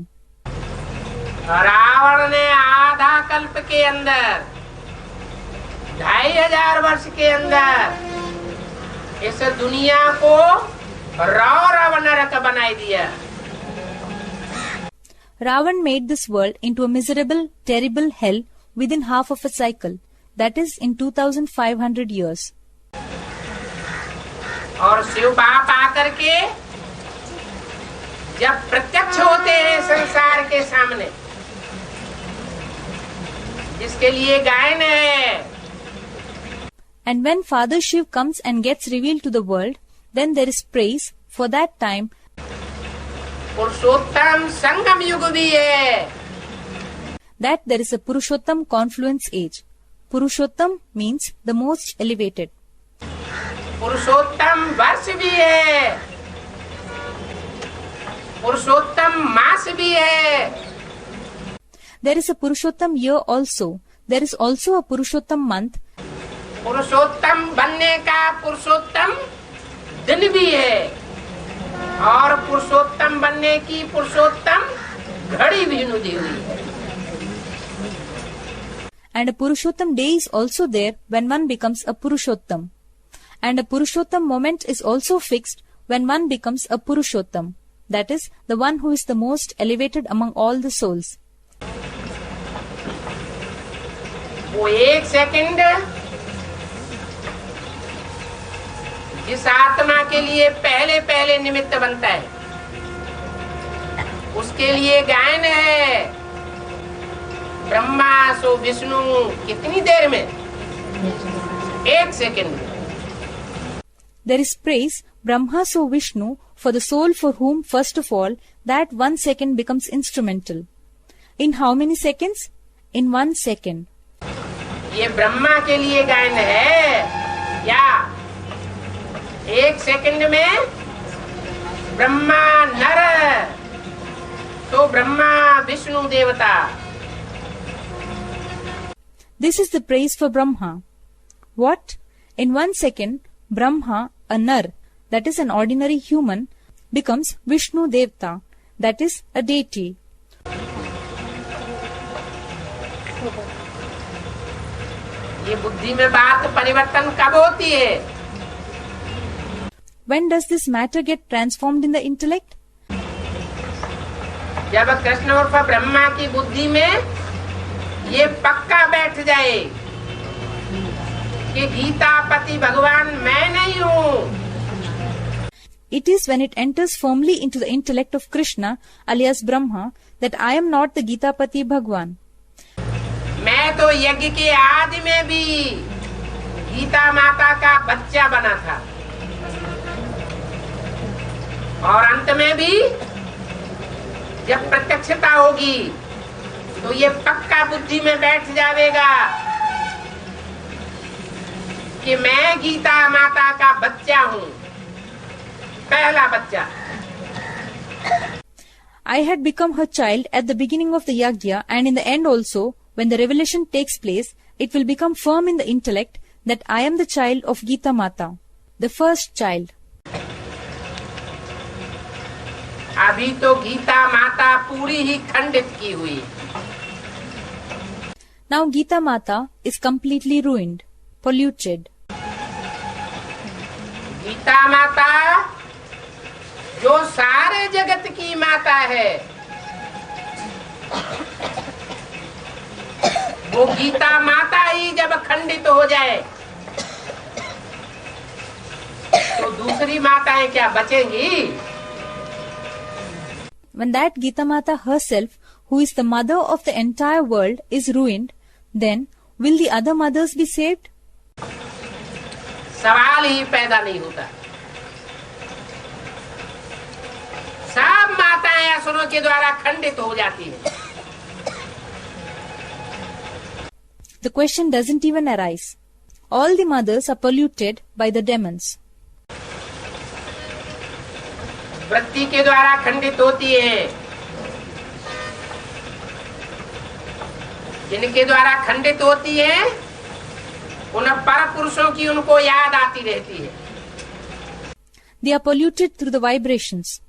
Speaker 1: Ravan ने आधा कल्प के अंदर 2500 वर्ष के अंदर इस दुनिया को रौरव नरक बनाई दिया।
Speaker 2: Ravan made this world into a miserable, terrible hell within half of a cycle, that is in 2500 years.
Speaker 1: और शिव बाप आकर के जब प्रत्यक्ष होते हैं संसार के सामने, जिसके लिए गायन है,
Speaker 2: and when Father Shiv comes and gets revealed to the world, then there is praise for that time.
Speaker 1: पुरुषोत्तम संगम युग भी है,
Speaker 2: that there is a Purushottam confluence age. Purushottam means the most elevated.
Speaker 1: पुरुषोत्तम वर्ष भी है, पुरुषोत्तम मास भी है।
Speaker 2: There is a Purushottam year also. There is also a Purushottam month.
Speaker 1: पुरुषोत्तम बनने का पुरुषोत्तम दिन भी है और पुरुषोत्तम बनने की पुरुषोत्तम घड़ी भी नुदी हुई है।
Speaker 2: And a Purushottam day is also there when one becomes a Purushottam. And a Purushottam moment is also fixed when one becomes a Purushottam. That is, the one who is the most elevated among all the souls.
Speaker 1: वो एक second जिस आत्मा के लिए पहले पहले निमित्त बनता है, उसके लिए गायन है। ब्रह्मा सो विष्णु कितनी देर में? एक सेकंड में।
Speaker 2: There is praise, Brahma so Vishnu, for the soul for whom, first of all, that 1 second becomes instrumental. In how many seconds? In 1 second.
Speaker 1: ये ब्रह्मा के लिए गायन है या एक सेकंड में ब्रह्मा नर तो ब्रह्मा विष्णु देवता।
Speaker 2: This is the praise for Brahma. What? In 1 second, Brahma, a nar, that is an ordinary human, becomes Vishnu Devta, that is a deity.
Speaker 1: ये बुद्धि में बात परिवर्तन कब होती है?
Speaker 2: When does this matter get transformed in the intellect?
Speaker 1: जब कृष्ण उर्फ ब्रह्मा की बुद्धि में ये पक्का बैठ जाए कि गीता पति भगवान मैं नहीं हूँ।
Speaker 2: It is when it enters firmly into the intellect of Krishna, alias Brahma, that I am not the Gita Pati Bhagwan.
Speaker 1: मैं तो यज्ञ के आदि में भी गीता माता का बच्चा बना था और अंत में भी जब प्रत्यक्षता होगी तो ये पक्का बुद्धि में बैठ जाएगा कि मैं गीता माता का बच्चा हूँ, पहला बच्चा।
Speaker 2: I had become her child at the beginning of the yajna, and in the end also, when the revelation takes place, it will become firm in the intellect that I am the child of Gita Mata, the first child.
Speaker 1: अभी तो गीता माता पूरी ही खंडित की हुई।
Speaker 2: Now Gita Mata is completely ruined, polluted.
Speaker 1: Gita माता जो सारे जगत की माता है, वो गीता माता ही जब खंडित हो जाए तो दूसरी माताएं क्या बचेंगी?
Speaker 2: When that Gita Mata herself, who is the mother of the entire world, is ruined, then will the other mothers be saved?
Speaker 1: सवाल ही पैदा नहीं होता। सब माताएं असुरों के द्वारा खंडित हो जाती है।
Speaker 2: The question doesn't even arise. All the mothers are polluted by the demons.
Speaker 1: वृत्ति के द्वारा खंडित होती है। जिनके द्वारा खंडित होती है उन पर पुरुषों की उनको याद आती रहती है।
Speaker 2: They are polluted through the vibrations.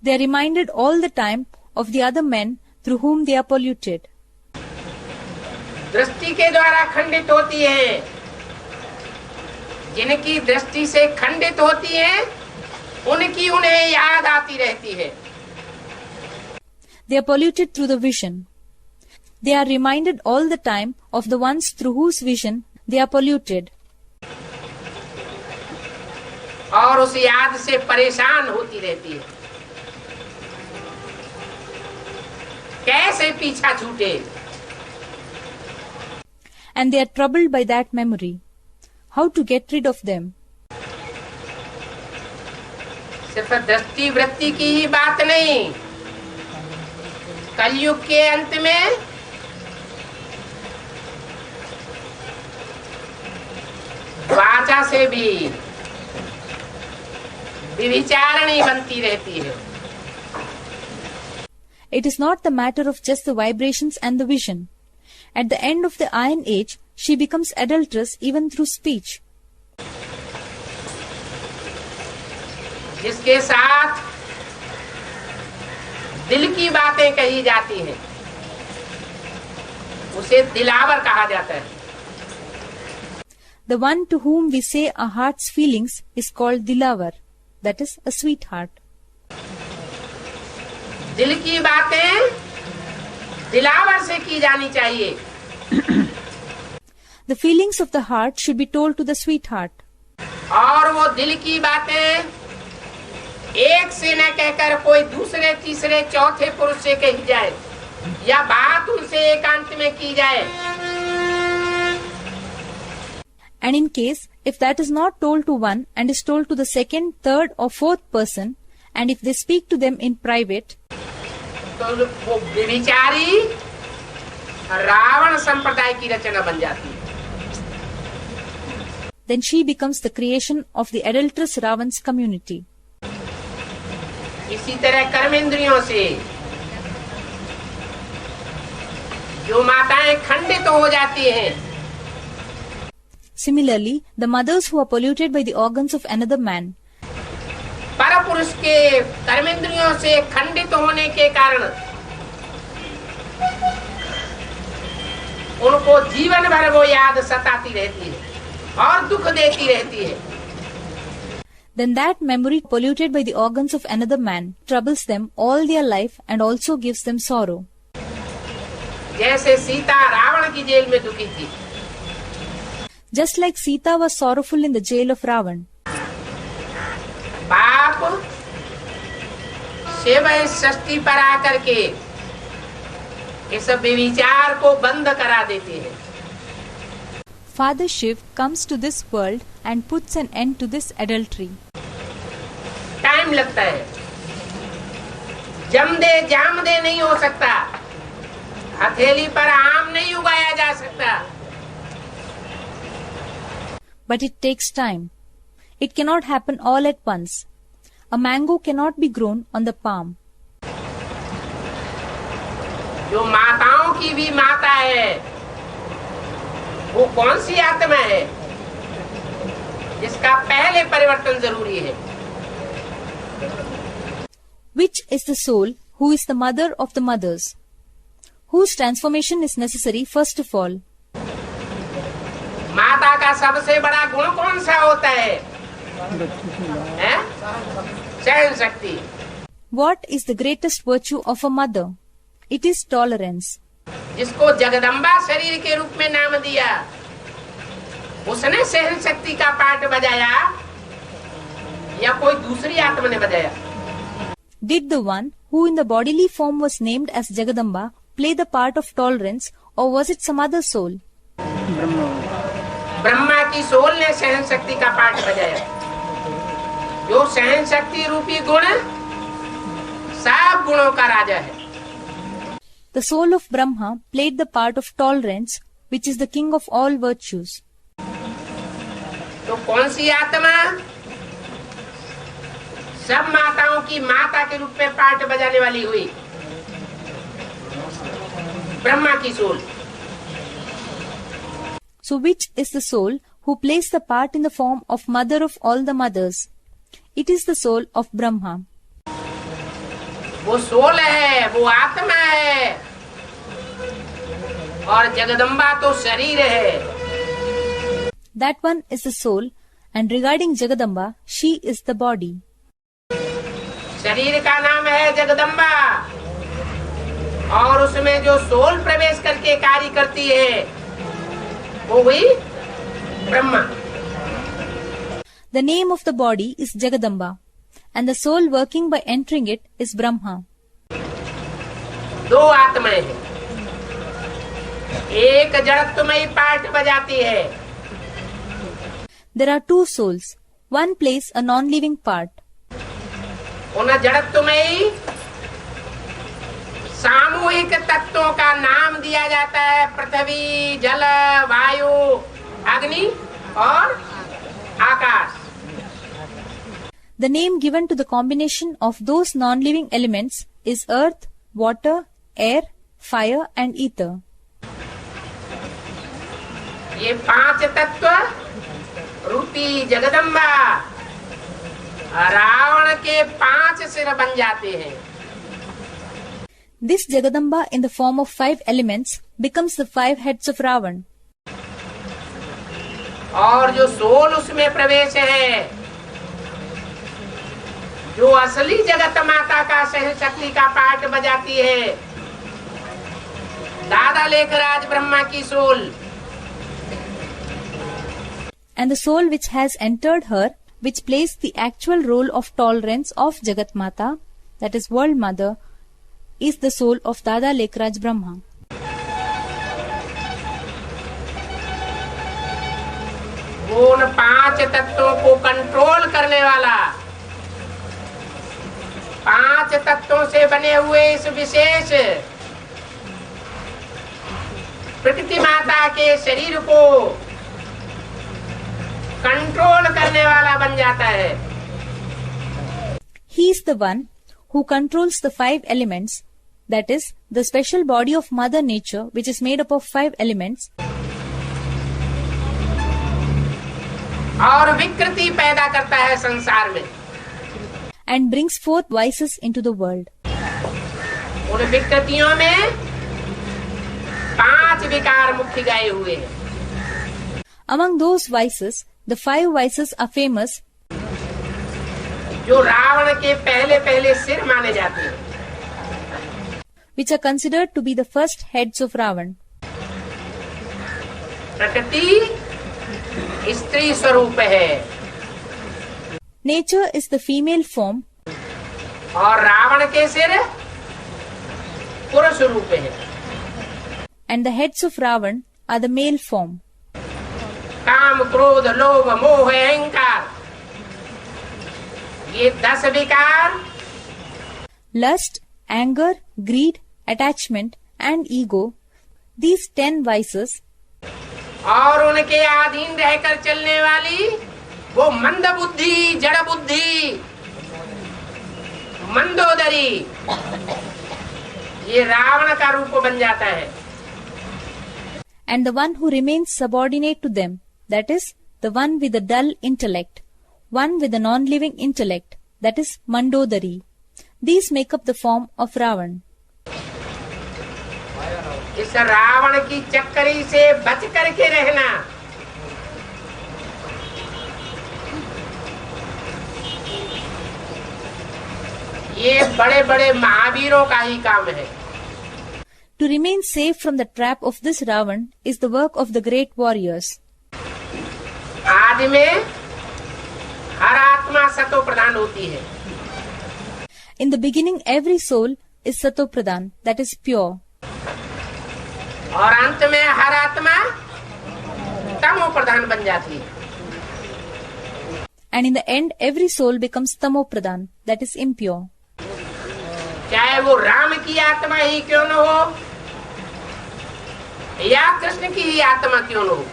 Speaker 2: They are reminded all the time of the other men through whom they are polluted.
Speaker 1: दृष्टि के द्वारा खंडित होती है। जिनकी दृष्टि से खंडित होती है उनकी उन्हें याद आती रहती है।
Speaker 2: They are polluted through the vision. They are reminded all the time of the ones through whose vision they are polluted.
Speaker 1: और उस याद से परेशान होती रहती है। कैसे पीछा छूटे?
Speaker 2: And they are troubled by that memory. How to get rid of them?
Speaker 1: सिर्फ दृष्टि वृत्ति की ही बात नहीं, कलयुग के अंत में वाचा से भी विविचारणी बनती रहती है।
Speaker 2: It is not the matter of just the vibrations and the vision. At the end of the Iron Age, she becomes adulterous even through speech.
Speaker 1: जिसके साथ दिल की बातें कही जाती हैं उसे दिलावर कहा जाता है।
Speaker 2: The one to whom we say our heart's feelings is called dilavar, that is a sweetheart.
Speaker 1: दिल की बातें दिलावर से की जानी चाहिए।
Speaker 2: The feelings of the heart should be told to the sweetheart.
Speaker 1: और वो दिल की बातें एक से न कहकर कोई दूसरे तीसरे चौथे पुरुष से कही जाए या बात उनसे एकांत में की जाए।
Speaker 2: And in case if that is not told to one and is told to the second, third or fourth person, and if they speak to them in private,
Speaker 1: तो वो व्यभिचारी रावण संप्रदाय की रचना बन जाती है।
Speaker 2: then she becomes the creation of the adulterous Ravan's community.
Speaker 1: इसी तरह कर्मेंद्रियों से जो माताएं खंडित हो जाती हैं,
Speaker 2: Similarly, the mothers who are polluted by the organs of another man,
Speaker 1: पर पुरुष के कर्मेंद्रियों से खंडित होने के कारण उनको जीवन भर वो याद सताती रहती है और दुख देती रहती है।
Speaker 2: then that memory polluted by the organs of another man troubles them all their life and also gives them sorrow.
Speaker 1: जैसे सीता रावण की जेल में दुखी थी,
Speaker 2: Just like Sita was sorrowful in the jail of Ravan,
Speaker 1: बाप शिव इस सृष्टि पर आकर के इस विचार को बंद करा देते हैं।
Speaker 2: Father Shiv comes to this world and puts an end to this adultery.
Speaker 1: Time लगता है, जम दे जाम दे नहीं हो सकता, हथेली पर आम नहीं उगाया जा सकता।
Speaker 2: But it takes time. It cannot happen all at once. A mango cannot be grown on the palm.
Speaker 1: जो माताओं की भी माता है, वो कौन सी आत्मा है जिसका पहले परिवर्तन जरूरी है?
Speaker 2: Which is the soul who is the mother of the mothers, whose transformation is necessary first of all?
Speaker 1: माता का सबसे बड़ा गुण कौन सा होता है? सहन शक्ति।
Speaker 2: What is the greatest virtue of a mother? It is tolerance.
Speaker 1: जिसको जगदम्बा शरीर के रूप में नाम दिया, उसने सहन शक्ति का पाठ बजाया या कोई दूसरी आत्मा ने बजाया?
Speaker 2: Did the one who in the bodily form was named as Jagadamba play the part of tolerance, or was it some other soul?
Speaker 1: Brahma की सोल ने सहन शक्ति का पाठ बजाया। जो सहन शक्ति रूपी गुण सब गुणों का राजा है।
Speaker 2: The soul of Brahma played the part of tolerance, which is the king of all virtues.
Speaker 1: तो कौन सी आत्मा? सब माताओं की माता के रूप में पार्ट बजाने वाली हुई ब्रह्मा की soul.
Speaker 2: So which is the soul who plays the part in the form of mother of all the mothers? It is the soul of Brahma.
Speaker 1: वो सोल है, वो आत्मा है, और जगदम्बा तो शरीर है।
Speaker 2: That one is the soul, and regarding Jagadamba, she is the body.
Speaker 1: शरीर का नाम है जगदम्बा, और उसमें जो सोल प्रवेश करके कार्य करती है वो हुई Brahma.
Speaker 2: The name of the body is Jagadamba, and the soul working by entering it is Brahma.
Speaker 1: दो आत्माएं हैं, एक जड़त्वमयी पार्ट बजाती है।
Speaker 2: There are two souls. One plays a non-living part.
Speaker 1: उन जड़त्वमयी सामूहिक तत्वों का नाम दिया जाता है पृथ्वी, जल, वायु, अग्नि और आकाश।
Speaker 2: The name given to the combination of those non-living elements is earth, water, air, fire and ether.
Speaker 1: ये पांच तत्व रूपी जगदम्बा रावण के 5 सिर बन जाते हैं।
Speaker 2: This Jagadamba in the form of 5 elements becomes the 5 heads of Ravan.
Speaker 1: और जो सोल उसमें प्रवेश है, जो असली जगत माता का सहन शक्ति का पाठ बजाती है, दादा लेखराज ब्रह्मा की soul.
Speaker 2: And the soul which has entered her, which plays the actual role of tolerance of Jagat Mata, that is World Mother, is the soul of Dada Lekhraj Brahma.
Speaker 1: वो उन 5 तत्वों को कंट्रोल करने वाला, 5 तत्वों से बने हुए इस विशेष प्रकृति माता के शरीर को कंट्रोल करने वाला बन जाता है।
Speaker 2: He is the one who controls the 5 elements, that is, the special body of Mother Nature, which is made up of 5 elements,
Speaker 1: और विकृति पैदा करता है संसार में,
Speaker 2: and brings forth vices into the world.
Speaker 1: उन विकृतियों में 5 विकार मुख्य गाये हुए हैं।
Speaker 2: Among those vices, the 5 vices are famous,
Speaker 1: जो रावण के पहले पहले सिर माने जाते हैं।
Speaker 2: which are considered to be the first heads of Ravan.
Speaker 1: प्रकृति स्त्री स्वरूप है,
Speaker 2: Nature is the female form,
Speaker 1: और रावण के सिर पुरुष रूप है।
Speaker 2: and the heads of Ravan are the male form.
Speaker 1: काम, क्रोध, लोभ, मोह, अहंकार, ये 10 विकार
Speaker 2: Lust, anger, greed, attachment and ego, these 10 vices,
Speaker 1: और उनके अधीन रहकर चलने वाली वो मंद बुद्धि, जड़ बुद्धि, मंदोदरी, ये रावण का रूप बन जाता है।
Speaker 2: and the one who remains subordinate to them, that is, the one with the dull intellect, one with the non-living intellect, that is, Mandodari. These make up the form of Ravan.
Speaker 1: इस रावण की चक्करी से बच करके रहना, ये बड़े बड़े महावीरों का ही काम है।
Speaker 2: To remain safe from the trap of this Ravan is the work of the great warriors.
Speaker 1: आदि में हर आत्मा सतो प्रधान होती है,
Speaker 2: In the beginning, every soul is Sato Pradhan, that is pure.
Speaker 1: और अंत में हर आत्मा तमो प्रधान बन जाती है।
Speaker 2: And in the end, every soul becomes Tamo Pradhan, that is impure.
Speaker 1: चाहे वो राम की आत्मा ही क्यों न हो या कृष्ण की ही आत्मा क्यों न हो,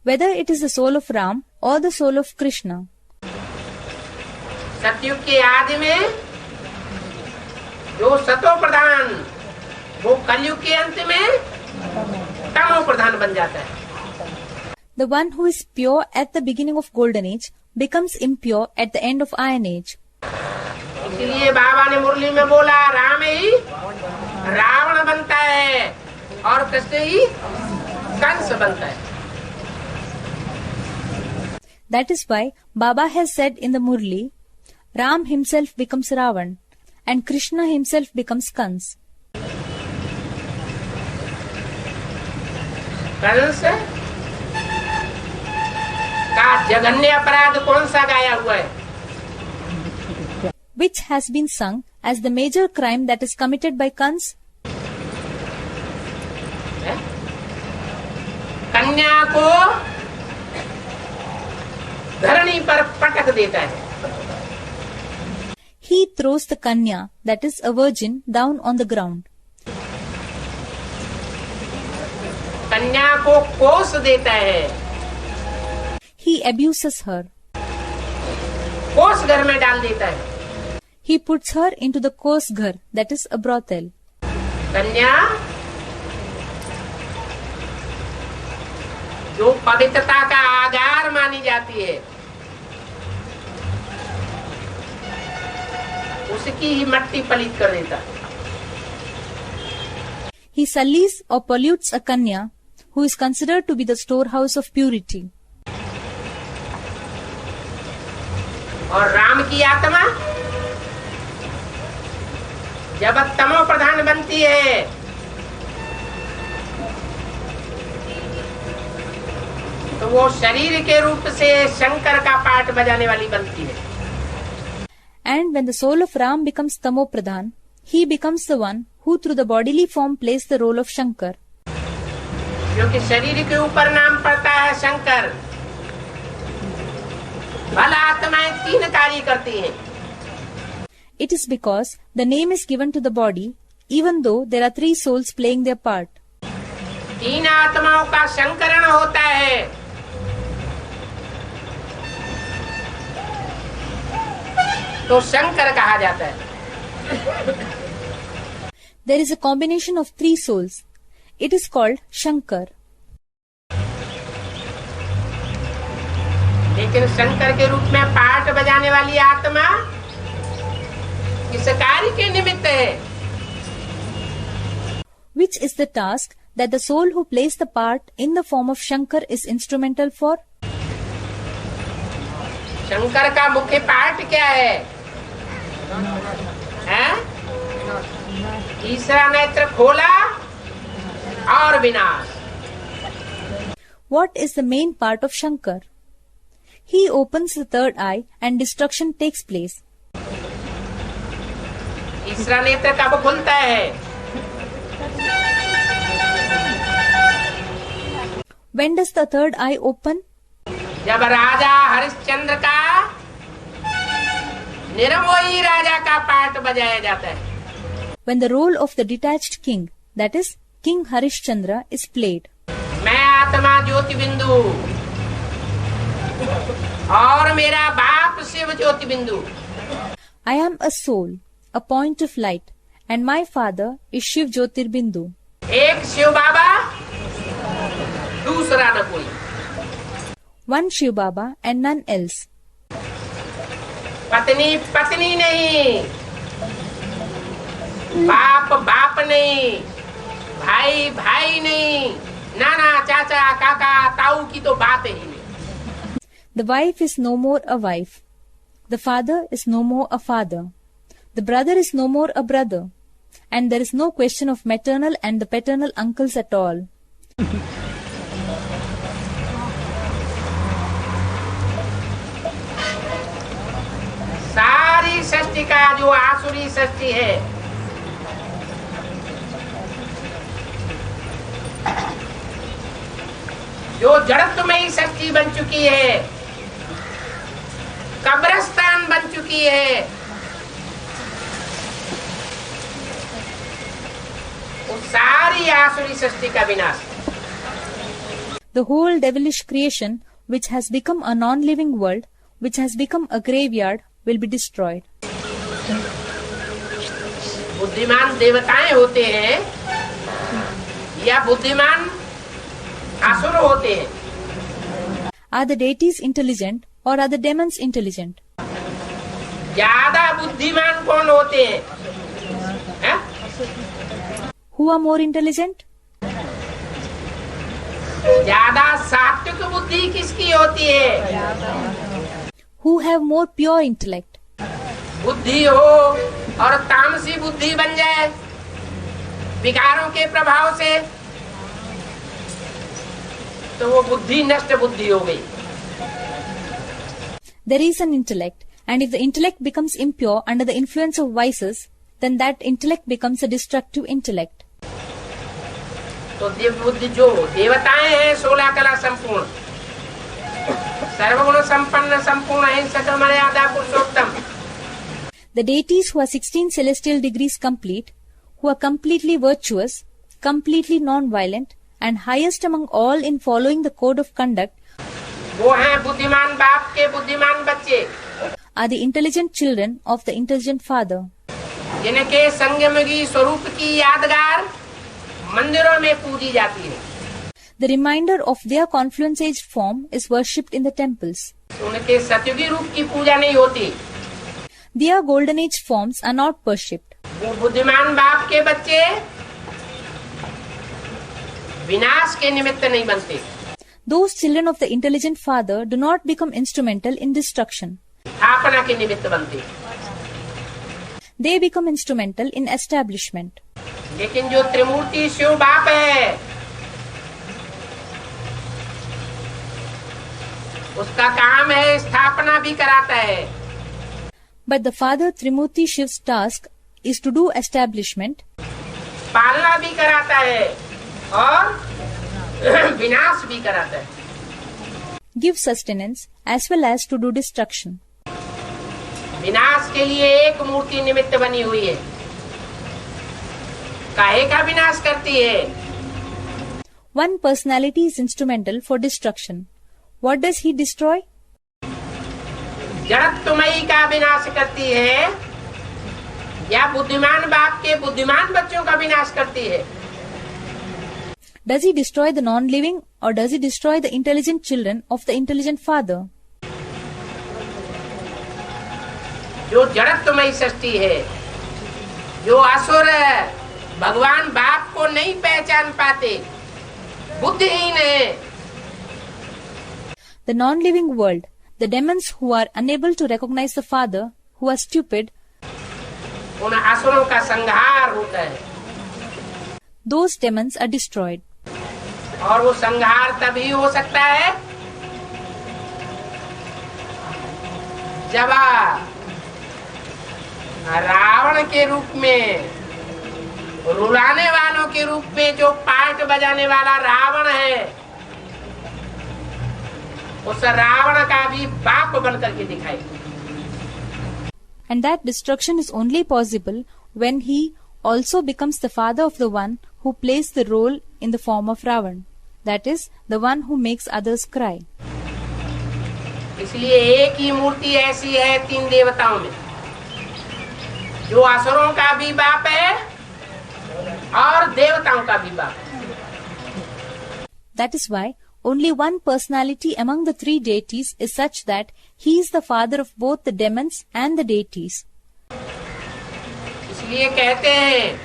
Speaker 2: whether it is the soul of Ram or the soul of Krishna.
Speaker 1: सतयुग के आदि में जो सतो प्रधान, वो कलयुग के अंत में तमो प्रधान बन जाता है.
Speaker 2: The one who is pure at the beginning of Golden Age becomes impure at the end of Iron Age.
Speaker 1: इसलिए बाबा ने मुरली में बोला, राम ही रावण बनता है और कृष्ण ही कंस बनता है.
Speaker 2: That is why Baba has said in the Murli, Ram himself becomes Ravan and Krishna himself becomes Kans.
Speaker 1: Kans का जघन्य अपराध कौन सा गाया हुआ है?
Speaker 2: Which has been sung as the major crime that is committed by Kans?
Speaker 1: कन्या को धरणी पर पटक देता है.
Speaker 2: He throws the Kanya, that is a virgin, down on the ground.
Speaker 1: कन्या को कोस देता है.
Speaker 2: He abuses her.
Speaker 1: कोस घर में डाल देता है.
Speaker 2: He puts her into the Kosghar, that is a brothel.
Speaker 1: कन्या जो पवित्रता का आधार मानी जाती है, उसकी ही मट्टी पलित कर देता है.
Speaker 2: He sullies or pollutes a Kanya who is considered to be the storehouse of purity.
Speaker 1: और राम की आत्मा जब तमो प्रधान बनती है तो वो शरीर के रूप से शंकर का पाठ बजाने वाली बनती है.
Speaker 2: And when the soul of Ram becomes Tamo Pradhan, he becomes the one who through the bodily form plays the role of Shankar.
Speaker 1: क्योंकि शरीर के ऊपर नाम पड़ता है शंकर. भला आत्माएं तीन कार्य करती हैं.
Speaker 2: It is because the name is given to the body, even though there are three souls playing their part.
Speaker 1: तीन आत्माओं का संकरण होता है. तो शंकर कहा जाता है.
Speaker 2: There is a combination of three souls. It is called Shankar.
Speaker 1: लेकिन शंकर के रूप में पाठ बजाने वाली आत्मा किस कार्य के निमित्त है?
Speaker 2: Which is the task that the soul who plays the part in the form of Shankar is instrumental for?
Speaker 1: Shankar का मुख्य पाठ क्या है? तीसरा नेत्र खोला और विनाश.
Speaker 2: What is the main part of Shankar? He opens the third eye and destruction takes place.
Speaker 1: तीसरा नेत्र कब खुलता है?
Speaker 2: When does the third eye open?
Speaker 1: जब राजा हरिश्चंद्र का निर्मोही राजा का पाठ बजाया जाता है.
Speaker 2: When the role of the detached king, that is King Harishchandra, is played.
Speaker 1: मैं आत्मा ज्योति बिंदु और मेरा बाप शिव ज्योति बिंदु.
Speaker 2: I am a soul, a point of light, and my father is Shiv Jyotir Bindu.
Speaker 1: एक शिव बाबा, दूसरा न कोई.
Speaker 2: One Shiv Baba and none else.
Speaker 1: पत्नी पत्नी नहीं, बाप बाप नहीं, भाई भाई नहीं, नाना चाचा काका ताऊ की तो बात ही नहीं.
Speaker 2: The wife is no more a wife. The father is no more a father. The brother is no more a brother. And there is no question of maternal and the paternal uncles at all.
Speaker 1: सारी सृष्टि का जो आसुरी सृष्टि है, जो जड़त्वमयी सृष्टि बन चुकी है, कब्रिस्तान बन चुकी है, उस सारी आसुरी सृष्टि का विनाश.
Speaker 2: the whole devilish creation which has become a non-living world, which has become a graveyard, will be destroyed.
Speaker 1: बुद्धिमान देवताएं होते हैं या बुद्धिमान असुर होते हैं?
Speaker 2: Are the deities intelligent or are the demons intelligent?
Speaker 1: ज्यादा बुद्धिमान कौन होते हैं?
Speaker 2: Who are more intelligent?
Speaker 1: ज्यादा सात्विक बुद्धि किसकी होती है?
Speaker 2: Who have more pure intellect?
Speaker 1: बुद्धि हो और तामसी बुद्धि बन जाए विकारों के प्रभाव से, तो वो बुद्धि नष्ट बुद्धि हो गई.
Speaker 2: There is an intellect, and if the intellect becomes impure under the influence of vices, then that intellect becomes a destructive intellect.
Speaker 1: तो देव बुद्धि जो देवताएं हैं 16 कला संपूर्ण, सर्वगुण संपन्न, संपूर्ण अहिंसक, मर्यादा पुरुषोत्तम.
Speaker 2: The deities who are 16 celestial degrees complete, who are completely virtuous, completely non-violent, and highest among all in following the code of conduct,
Speaker 1: वो हैं बुद्धिमान बाप के बुद्धिमान बच्चे,
Speaker 2: are the intelligent children of the intelligent father,
Speaker 1: जिनके संगमगी स्वरूप की यादगार मंदिरों में पूजी जाती है.
Speaker 2: The reminder of their confluence aged form is worshipped in the temples.
Speaker 1: उनके सतयुगी रूप की पूजा नहीं होती.
Speaker 2: Their golden age forms are not worshipped.
Speaker 1: वो बुद्धिमान बाप के बच्चे विनाश के निमित्त नहीं बनते.
Speaker 2: Those children of the intelligent father do not become instrumental in destruction.
Speaker 1: स्थापना के निमित्त बनते.
Speaker 2: They become instrumental in establishment.
Speaker 1: लेकिन जो त्रिमूर्ति शिव बाप है, उसका काम है स्थापना भी कराता है.
Speaker 2: But the father Trimurti Shiv's task is to do establishment,
Speaker 1: पालना भी कराता है और विनाश भी कराता है.
Speaker 2: give sustenance as well as to do destruction.
Speaker 1: विनाश के लिए एक मूर्ति निमित्त बनी हुई है. काहे का विनाश करती है?
Speaker 2: One personality is instrumental for destruction. What does he destroy?
Speaker 1: जड़त्वमयी का विनाश करती है या बुद्धिमान बाप के बुद्धिमान बच्चों का विनाश करती है?
Speaker 2: Does he destroy the non-living or does he destroy the intelligent children of the intelligent father?
Speaker 1: जो जड़त्वमयी सृष्टि है, जो असुर भगवान बाप को नहीं पहचान पाते, बुद्धिहीन है.
Speaker 2: The non-living world, the demons who are unable to recognize the father, who are stupid,
Speaker 1: उन असुरों का संहार होता है.
Speaker 2: those demons are destroyed.
Speaker 1: और वो संहार तभी हो सकता है जब रावण के रूप में, रुलाने वालों के रूप में जो पार्ट बजाने वाला रावण है, उस रावण का भी बाप बनकर के दिखाई.
Speaker 2: And that destruction is only possible when he also becomes the father of the one who plays the role in the form of Ravan. That is, the one who makes others cry.
Speaker 1: इसलिए एक ही मूर्ति ऐसी है 3 देवताओं में, जो असुरों का भी बाप है और देवताओं का भी बाप.
Speaker 2: That is why only one personality among the 3 deities is such that he is the father of both the demons and the deities.
Speaker 1: इसलिए कहते हैं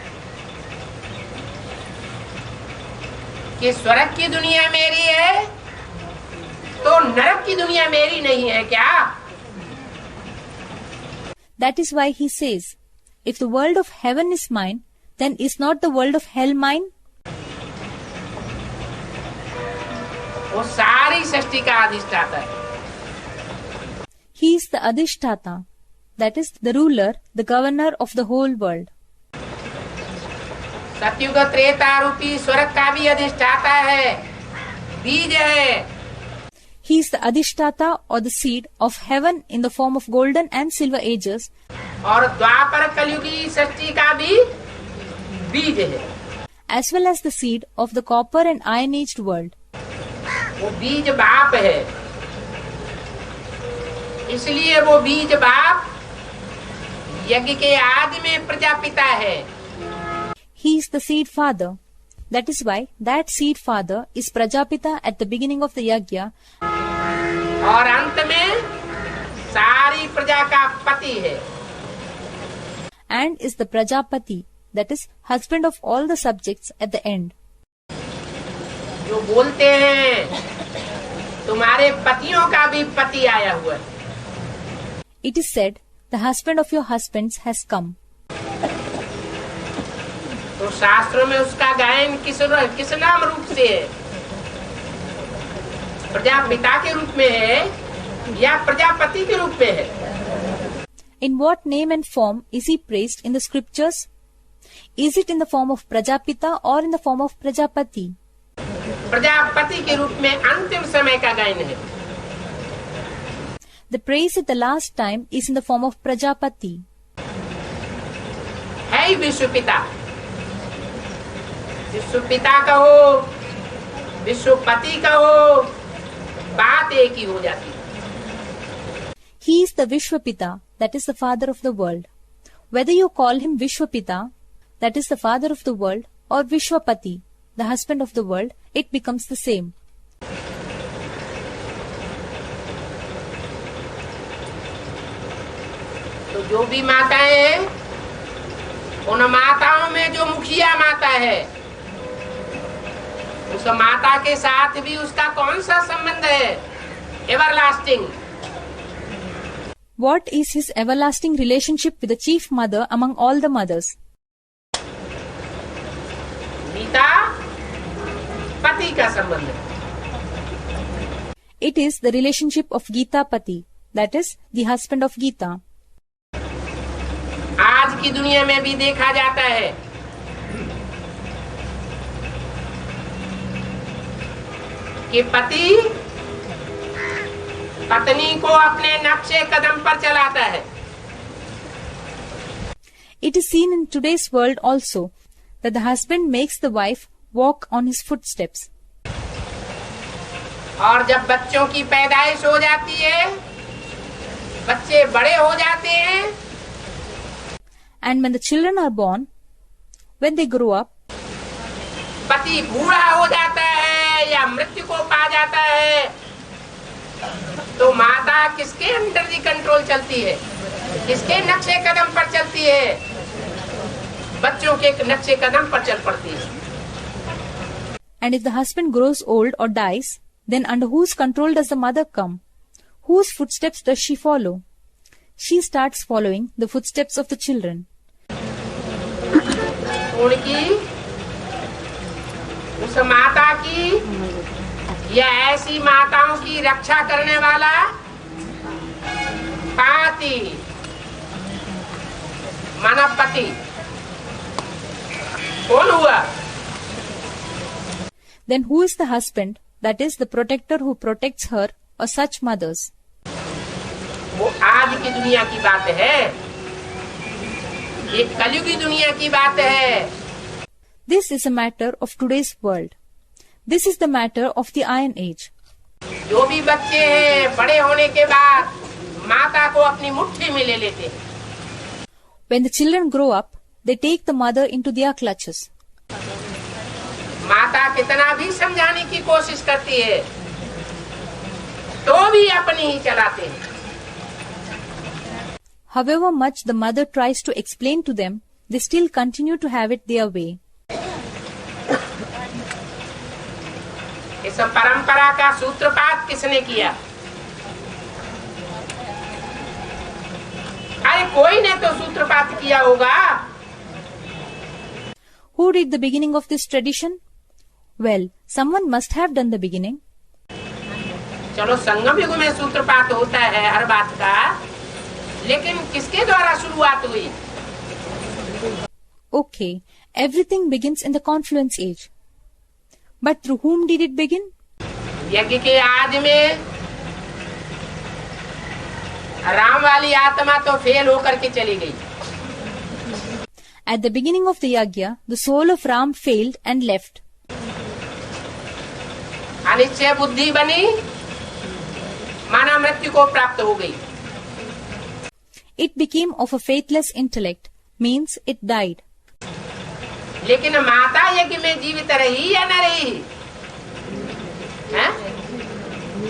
Speaker 1: कि स्वर्ग की दुनिया मेरी है तो नरक की दुनिया मेरी नहीं है क्या?
Speaker 2: That is why he says, if the world of heaven is mine, then is not the world of hell mine?
Speaker 1: वो सारी सृष्टि का अधिष्ठाता है.
Speaker 2: He is the Adhishtata, that is the ruler, the governor of the whole world.
Speaker 1: सतयुग त्रेता रूपी स्वर्ग का भी अधिष्ठाता है, बीज है.
Speaker 2: He is the Adhishtata or the seed of heaven in the form of golden and silver ages,
Speaker 1: और द्वापर कलयुगी सृष्टि का भी बीज है.
Speaker 2: as well as the seed of the copper and iron aged world.
Speaker 1: वो बीज बाप है, इसलिए वो बीज बाप यज्ञ के आदि में प्रजापिता है।
Speaker 2: He is the seed father. That is why that seed father is Prajapita at the beginning of the yajna.
Speaker 1: और अंत में सारी प्रजा का पति है।
Speaker 2: And is the Prajapati, that is husband of all the subjects at the end.
Speaker 1: जो बोलते हैं तुम्हारे पतियों का भी पति आया हुआ है।
Speaker 2: It is said, the husband of your husbands has come.
Speaker 1: तो शास्त्रों में उसका गायन किस नाम रूप से है? प्रजापिता के रूप में है या प्रजापति के रूप में है?
Speaker 2: In what name and form is he praised in the scriptures? Is it in the form of Prajapita or in the form of Prajapati?
Speaker 1: Prajapati के रूप में अंतिम समय का गायन है।
Speaker 2: The praise at the last time is in the form of Prajapati.
Speaker 1: है ही विश्व पिता, विश्व पिता कहो, विश्वपति कहो, बात एक ही हो जाती है।
Speaker 2: He is the Vishwapita, that is the father of the world. Whether you call him Vishwapita, that is the father of the world, or Vishwapati, the husband of the world, it becomes the same.
Speaker 1: तो जो भी माताएं हैं, उन माताओं में जो मुखिया माता है, उस माता के साथ भी उसका कौन सा संबंध है? Everlasting.
Speaker 2: What is his everlasting relationship with the chief mother among all the mothers?
Speaker 1: Gita पति का संबंध है।
Speaker 2: It is the relationship of Geeta Pati, that is the husband of Geeta.
Speaker 1: आज की दुनिया में भी देखा जाता है कि पति पत्नी को अपने नक्शे कदम पर चलाता है।
Speaker 2: It is seen in today's world also that the husband makes the wife walk on his footsteps.
Speaker 1: और जब बच्चों की पैदाइश हो जाती है, बच्चे बड़े हो जाते हैं,
Speaker 2: And when the children are born, when they grow up,
Speaker 1: पति बूढ़ा हो जाता है या मृत्यु को पा जाता है, तो माता किसके अंडर दी कंट्रोल चलती है? किसके नक्शे कदम पर चलती है? बच्चों के नक्शे कदम पर चल पड़ती है।
Speaker 2: and if the husband grows old or dies, then under whose control does the mother come? Whose footsteps does she follow? She starts following the footsteps of the children.
Speaker 1: उनकी, उस माता की या ऐसी माताओं की रक्षा करने वाला पाति मानवपति कौन हुआ?
Speaker 2: Then who is the husband, that is the protector who protects her or such mothers?
Speaker 1: वो आज की दुनिया की बात है, ये कलयुगी दुनिया की बात है।
Speaker 2: This is a matter of today's world. This is the matter of the Iron Age.
Speaker 1: जो भी बच्चे हैं, बड़े होने के बाद माता को अपनी मुट्ठी में ले लेते हैं।
Speaker 2: When the children grow up, they take the mother into their clutches.
Speaker 1: माता कितना भी समझाने की कोशिश करती है, तो भी अपनी ही चलाते हैं।
Speaker 2: However much the mother tries to explain to them, they still continue to have it their way.
Speaker 1: इस परंपरा का सूत्रपात किसने किया? अरे कोई ने तो सूत्रपात किया होगा।
Speaker 2: Who did the beginning of this tradition? Well, someone must have done the beginning.
Speaker 1: चलो संगम युग में सूत्रपात होता है हर बात का, लेकिन किसके द्वारा शुरुआत हुई?
Speaker 2: Okay, everything begins in the confluence age. But through whom did it begin?
Speaker 1: यज्ञ के आदि में राम वाली आत्मा तो फेल होकर के चली गई।
Speaker 2: At the beginning of the yajna, the soul of Ram failed and left.
Speaker 1: Anishchay बुद्धि बनी, माना मृत्यु को प्राप्त हो गई।
Speaker 2: It became of a faithless intellect, means it died.
Speaker 1: लेकिन माता यज्ञ में जीवित रही या न रही?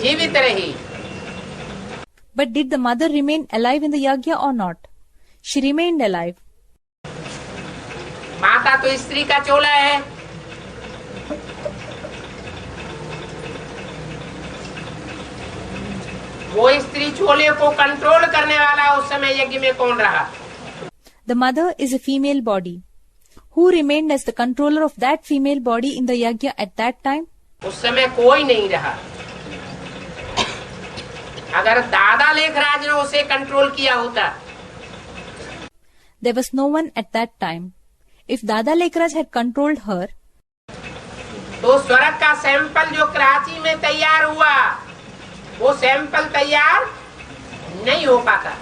Speaker 1: जीवित रही।
Speaker 2: But did the mother remain alive in the yagya or not? She remained alive.
Speaker 1: माता तो स्त्री का चोला है। वो स्त्री चोले को कंट्रोल करने वाला उस समय यज्ञ में कौन रहा?
Speaker 2: The mother is a female body. Who remained as the controller of that female body in the yagya at that time?
Speaker 1: उस समय कोई नहीं रहा। अगर दादा लेखराज ने उसे कंट्रोल किया होता,
Speaker 2: There was no one at that time. If Dada Lekhraj had controlled her,
Speaker 1: तो स्वर्ग का सैंपल जो कराची में तैयार हुआ, वो सैंपल तैयार नहीं हो पाता।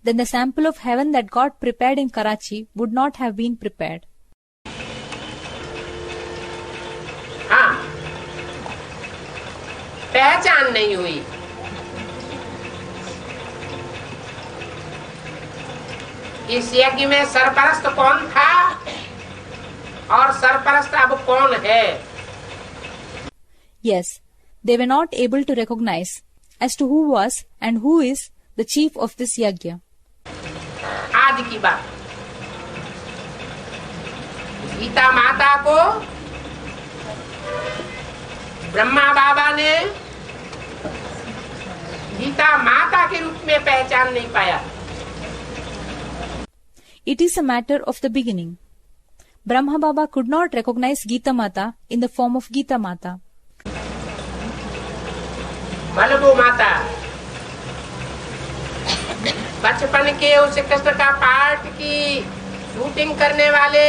Speaker 2: then the sample of heaven that got prepared in Karachi would not have been prepared.
Speaker 1: हाँ, पहचान नहीं हुई। इस यज्ञ में सरपरस्त कौन था और सरपरस्त अब कौन है?
Speaker 2: Yes, they were not able to recognize as to who was and who is the chief of this yagya.
Speaker 1: आज की बात, गीता माता को ब्रह्मा बाबा ने गीता माता के रूप में पहचान नहीं पाया।
Speaker 2: It is a matter of the beginning. Brahma Baba could not recognize Geeta Mata in the form of Geeta Mata.
Speaker 1: मलगो माता बचपन के उस कृष्ण का पार्ट की शूटिंग करने वाले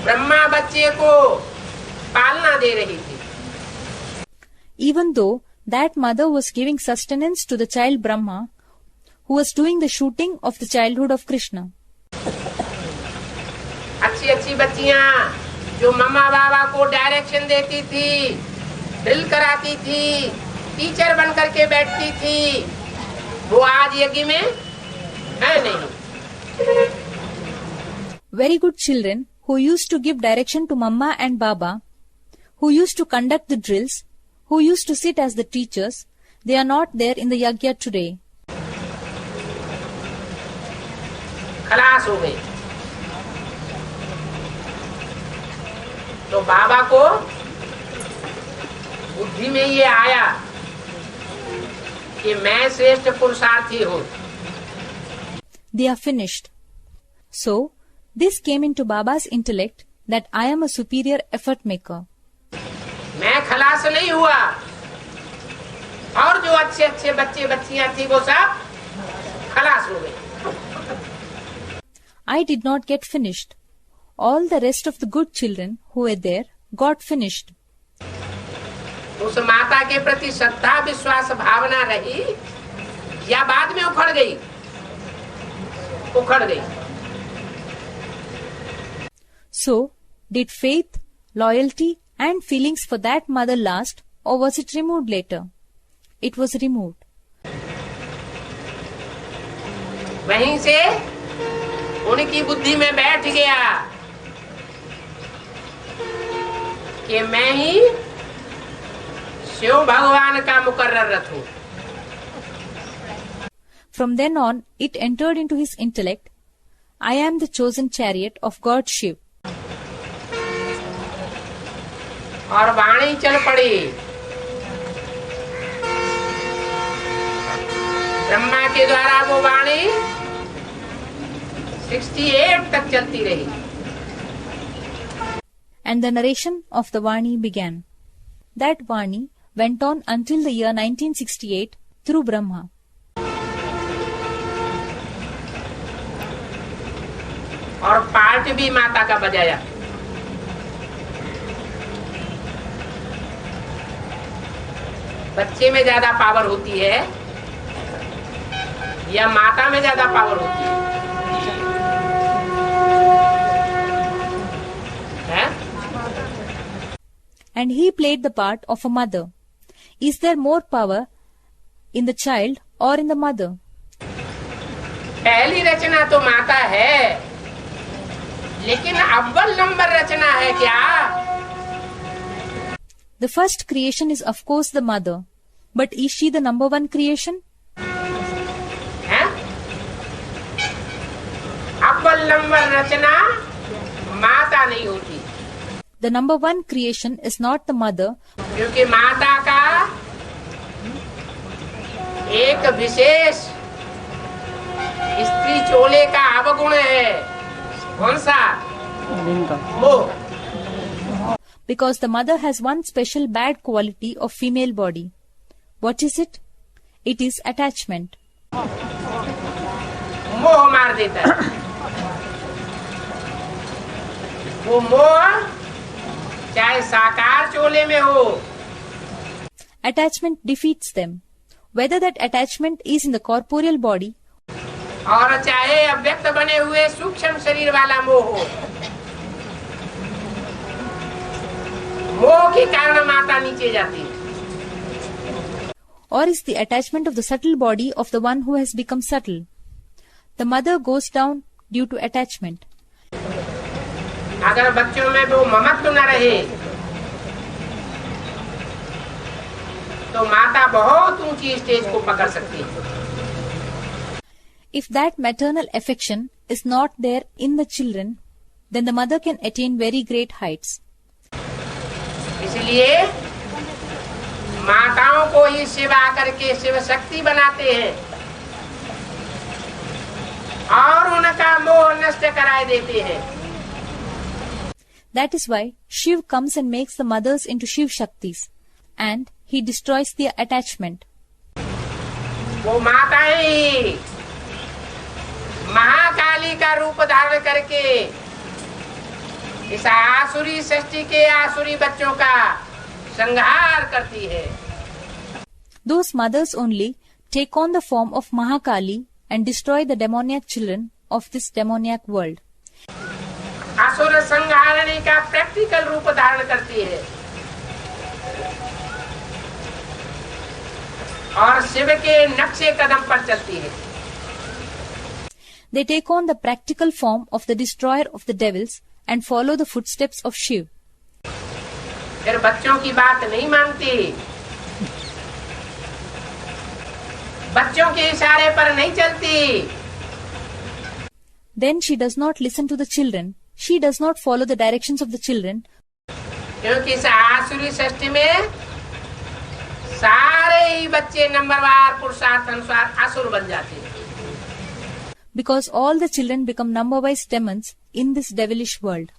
Speaker 1: ब्रह्मा बच्चे को पालना दे रही थी।
Speaker 2: Even though that mother was giving sustenance to the child Brahma, who was doing the shooting of the childhood of Krishna.
Speaker 1: अच्छी अच्छी बच्चियां जो मम्मा बाबा को डायरेक्शन देती थी, ड्रिल कराती थी, टीचर बन करके बैठती थी, वो आज यज्ञ में है नहीं।
Speaker 2: Very good children who used to give direction to Mama and Baba, who used to conduct the drills, who used to sit as the teachers, they are not there in the yagya today.
Speaker 1: खलास हो गए। तो बाबा को बुद्धि में ये आया कि मैं श्रेष्ठ पुरुषार्थी हूँ।
Speaker 2: They are finished. So, this came into Baba's intellect that I am a superior effort maker.
Speaker 1: मैं खलास नहीं हुआ, और जो अच्छे अच्छे बच्चे बच्चियां थी वो सब खलास हो गए।
Speaker 2: I did not get finished. All the rest of the good children who were there got finished.
Speaker 1: उस माता के प्रति श्रद्धा विश्वास भावना रही या बाद में उखड़ गई? उखड़ गई।
Speaker 2: So, did faith, loyalty and feelings for that mother last, or was it removed later? It was removed.
Speaker 1: वहीं से उनकी बुद्धि में बैठ गया कि मैं ही शिव भगवान का मुकर्रर रथ हूँ।
Speaker 2: From then on, it entered into his intellect, I am the chosen chariot of God Shiv.
Speaker 1: और वाणी चल पड़ी। ब्रह्मा के द्वारा वो वाणी 68 तक चलती रही।
Speaker 2: And the narration of the Vani began. That Vani went on until the year 1968 through Brahma.
Speaker 1: और पार्ट भी माता का बजाया। बच्चे में ज्यादा पावर होती है या माता में ज्यादा पावर होती है?
Speaker 2: and he played the part of a mother. Is there more power in the child or in the mother?
Speaker 1: पहली रचना तो माता है, लेकिन अव्वल नंबर रचना है क्या?
Speaker 2: The first creation is of course the mother, but is she the number one creation?
Speaker 1: है? अव्वल नंबर रचना माता नहीं होती।
Speaker 2: The number one creation is not the mother,
Speaker 1: क्योंकि माता का एक विशेष स्त्री चोले का अवगुण है। कौन सा? मोह।
Speaker 2: because the mother has one special bad quality of female body. What is it? It is attachment.
Speaker 1: मोह मार देता है। वो मोह चाहे साकार चोले में हो।
Speaker 2: Attachment defeats them. Whether that attachment is in the corporeal body
Speaker 1: और चाहे अव्यक्त बने हुए सूक्ष्म शरीर वाला मोह हो। मोह के कारण माता नीचे जाती है।
Speaker 2: or is the attachment of the subtle body of the one who has become subtle. The mother goes down due to attachment.
Speaker 1: अगर बच्चों में वो ममत्व न रहे तो माता बहुत ऊंची स्टेज को पकड़ सकती है।
Speaker 2: If that maternal affection is not there in the children, then the mother can attain very great heights.
Speaker 1: इसलिए माताओं को ही शिव आकर के शिव शक्ति बनाते हैं और उनका मोह नष्ट कराए देते हैं।
Speaker 2: That is why Shiv comes and makes the mothers into Shiv Shaktis, and he destroys their attachment.
Speaker 1: वो माताएं ही महाकाली का रूप धारण करके इस आसुरी सृष्टि के आसुरी बच्चों का संहार करती है।
Speaker 2: Those mothers only take on the form of Mahakali and destroy the demoniac children of this demoniac world.
Speaker 1: असुर संहारणी का प्रैक्टिकल रूप धारण करती है और शिव के नक्शे कदम पर चलती है।
Speaker 2: They take on the practical form of the destroyer of the devils and follow the footsteps of Shiv.
Speaker 1: फिर बच्चों की बात नहीं मानती, बच्चों के इशारे पर नहीं चलती।
Speaker 2: Then she does not listen to the children. She does not follow the directions of the children.
Speaker 1: क्योंकि इस आसुरी सृष्टि में सारे ही बच्चे नंबरवार पुरुषार्थ अनुसार असुर बन जाते हैं।
Speaker 2: Because all the children become number-wise demons in this devilish world.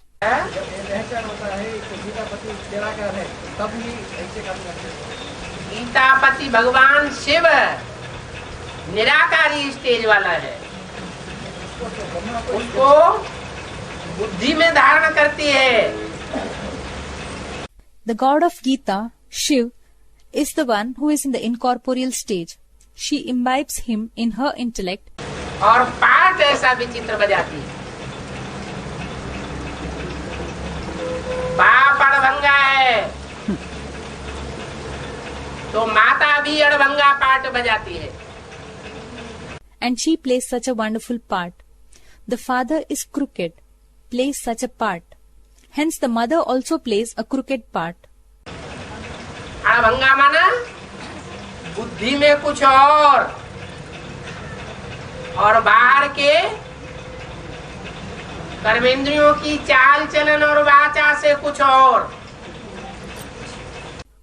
Speaker 1: गीतापति भगवान शिव निराकारी स्टेज वाला है, उसको बुद्धि में धारण करती है।
Speaker 2: The God of Geeta, Shiv, is the one who is in the incorporeal stage. She imbibes him in her intellect.
Speaker 1: और पाठ ऐसा विचित्र बजाती है। बाप अड़भंगा है तो माता भी अड़भंगा पाठ बजाती है।
Speaker 2: And she plays such a wonderful part. The father is crooked, plays such a part. Hence the mother also plays a crooked part.
Speaker 1: अड़भंगा माना बुद्धि में कुछ और बाहर के कर्मेंद्रियों की चाल चलन और वाचा से कुछ और।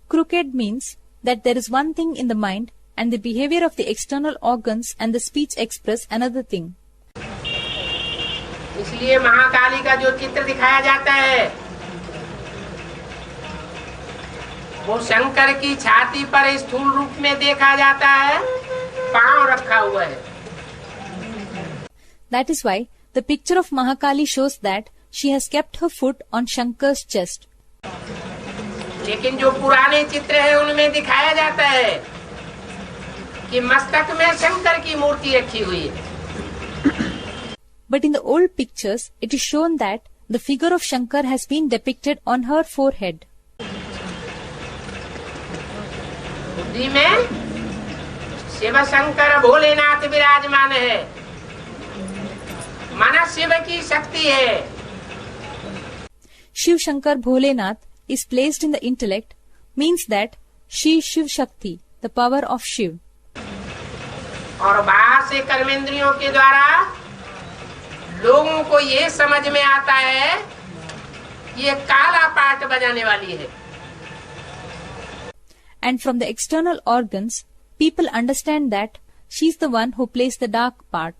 Speaker 2: Crooked means that there is one thing in the mind and the behavior of the external organs and the speech express another thing.
Speaker 1: इसलिए महाकाली का जो चित्र दिखाया जाता है वो शंकर की छाती पर स्थूल रूप में देखा जाता है, पांव रखा हुआ है।
Speaker 2: That is why the picture of Mahakali shows that she has kept her foot on Shankar's chest.
Speaker 1: लेकिन जो पुराने चित्र है उनमें दिखाया जाता है कि मस्तक में शंकर की मूर्ति रखी हुई है।
Speaker 2: But in the old pictures, it is shown that the figure of Shankar has been depicted on her forehead.
Speaker 1: उसी में शिव शंकर भोलेनाथ विराजमान है, माना शिव की शक्ति है।
Speaker 2: Shiv Shankar Bholenath is placed in the intellect means that she is Shiv Shakti, the power of Shiv.
Speaker 1: और बाहर से कर्मेंद्रियों के द्वारा लोगों को ये समझ में आता है कि ये काला पार्ट बजाने वाली है।
Speaker 2: And from the external organs, people understand that she is the one who plays the dark part.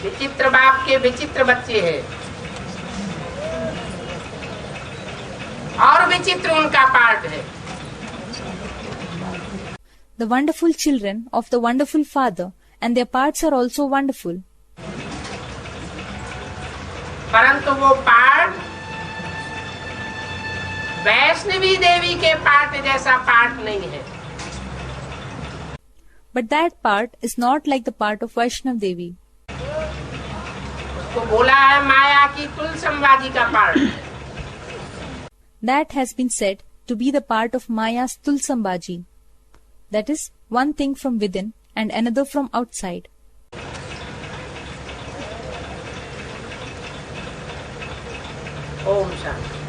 Speaker 1: विचित्र बाप के विचित्र बच्चे हैं और विचित्र उनका पार्ट है।
Speaker 2: The wonderful children of the wonderful father and their parts are also wonderful.
Speaker 1: परंतु वो पार्ट वैष्णवी देवी के पार्ट जैसा पार्ट नहीं है।
Speaker 2: But that part is not like the part of Vaishnav Devi.
Speaker 1: तो बोला है माया की तुल संवादी का part.
Speaker 2: That has been said to be the part of Maya's Tulsambaji. That is, one thing from within and another from outside.
Speaker 1: ओम शांति।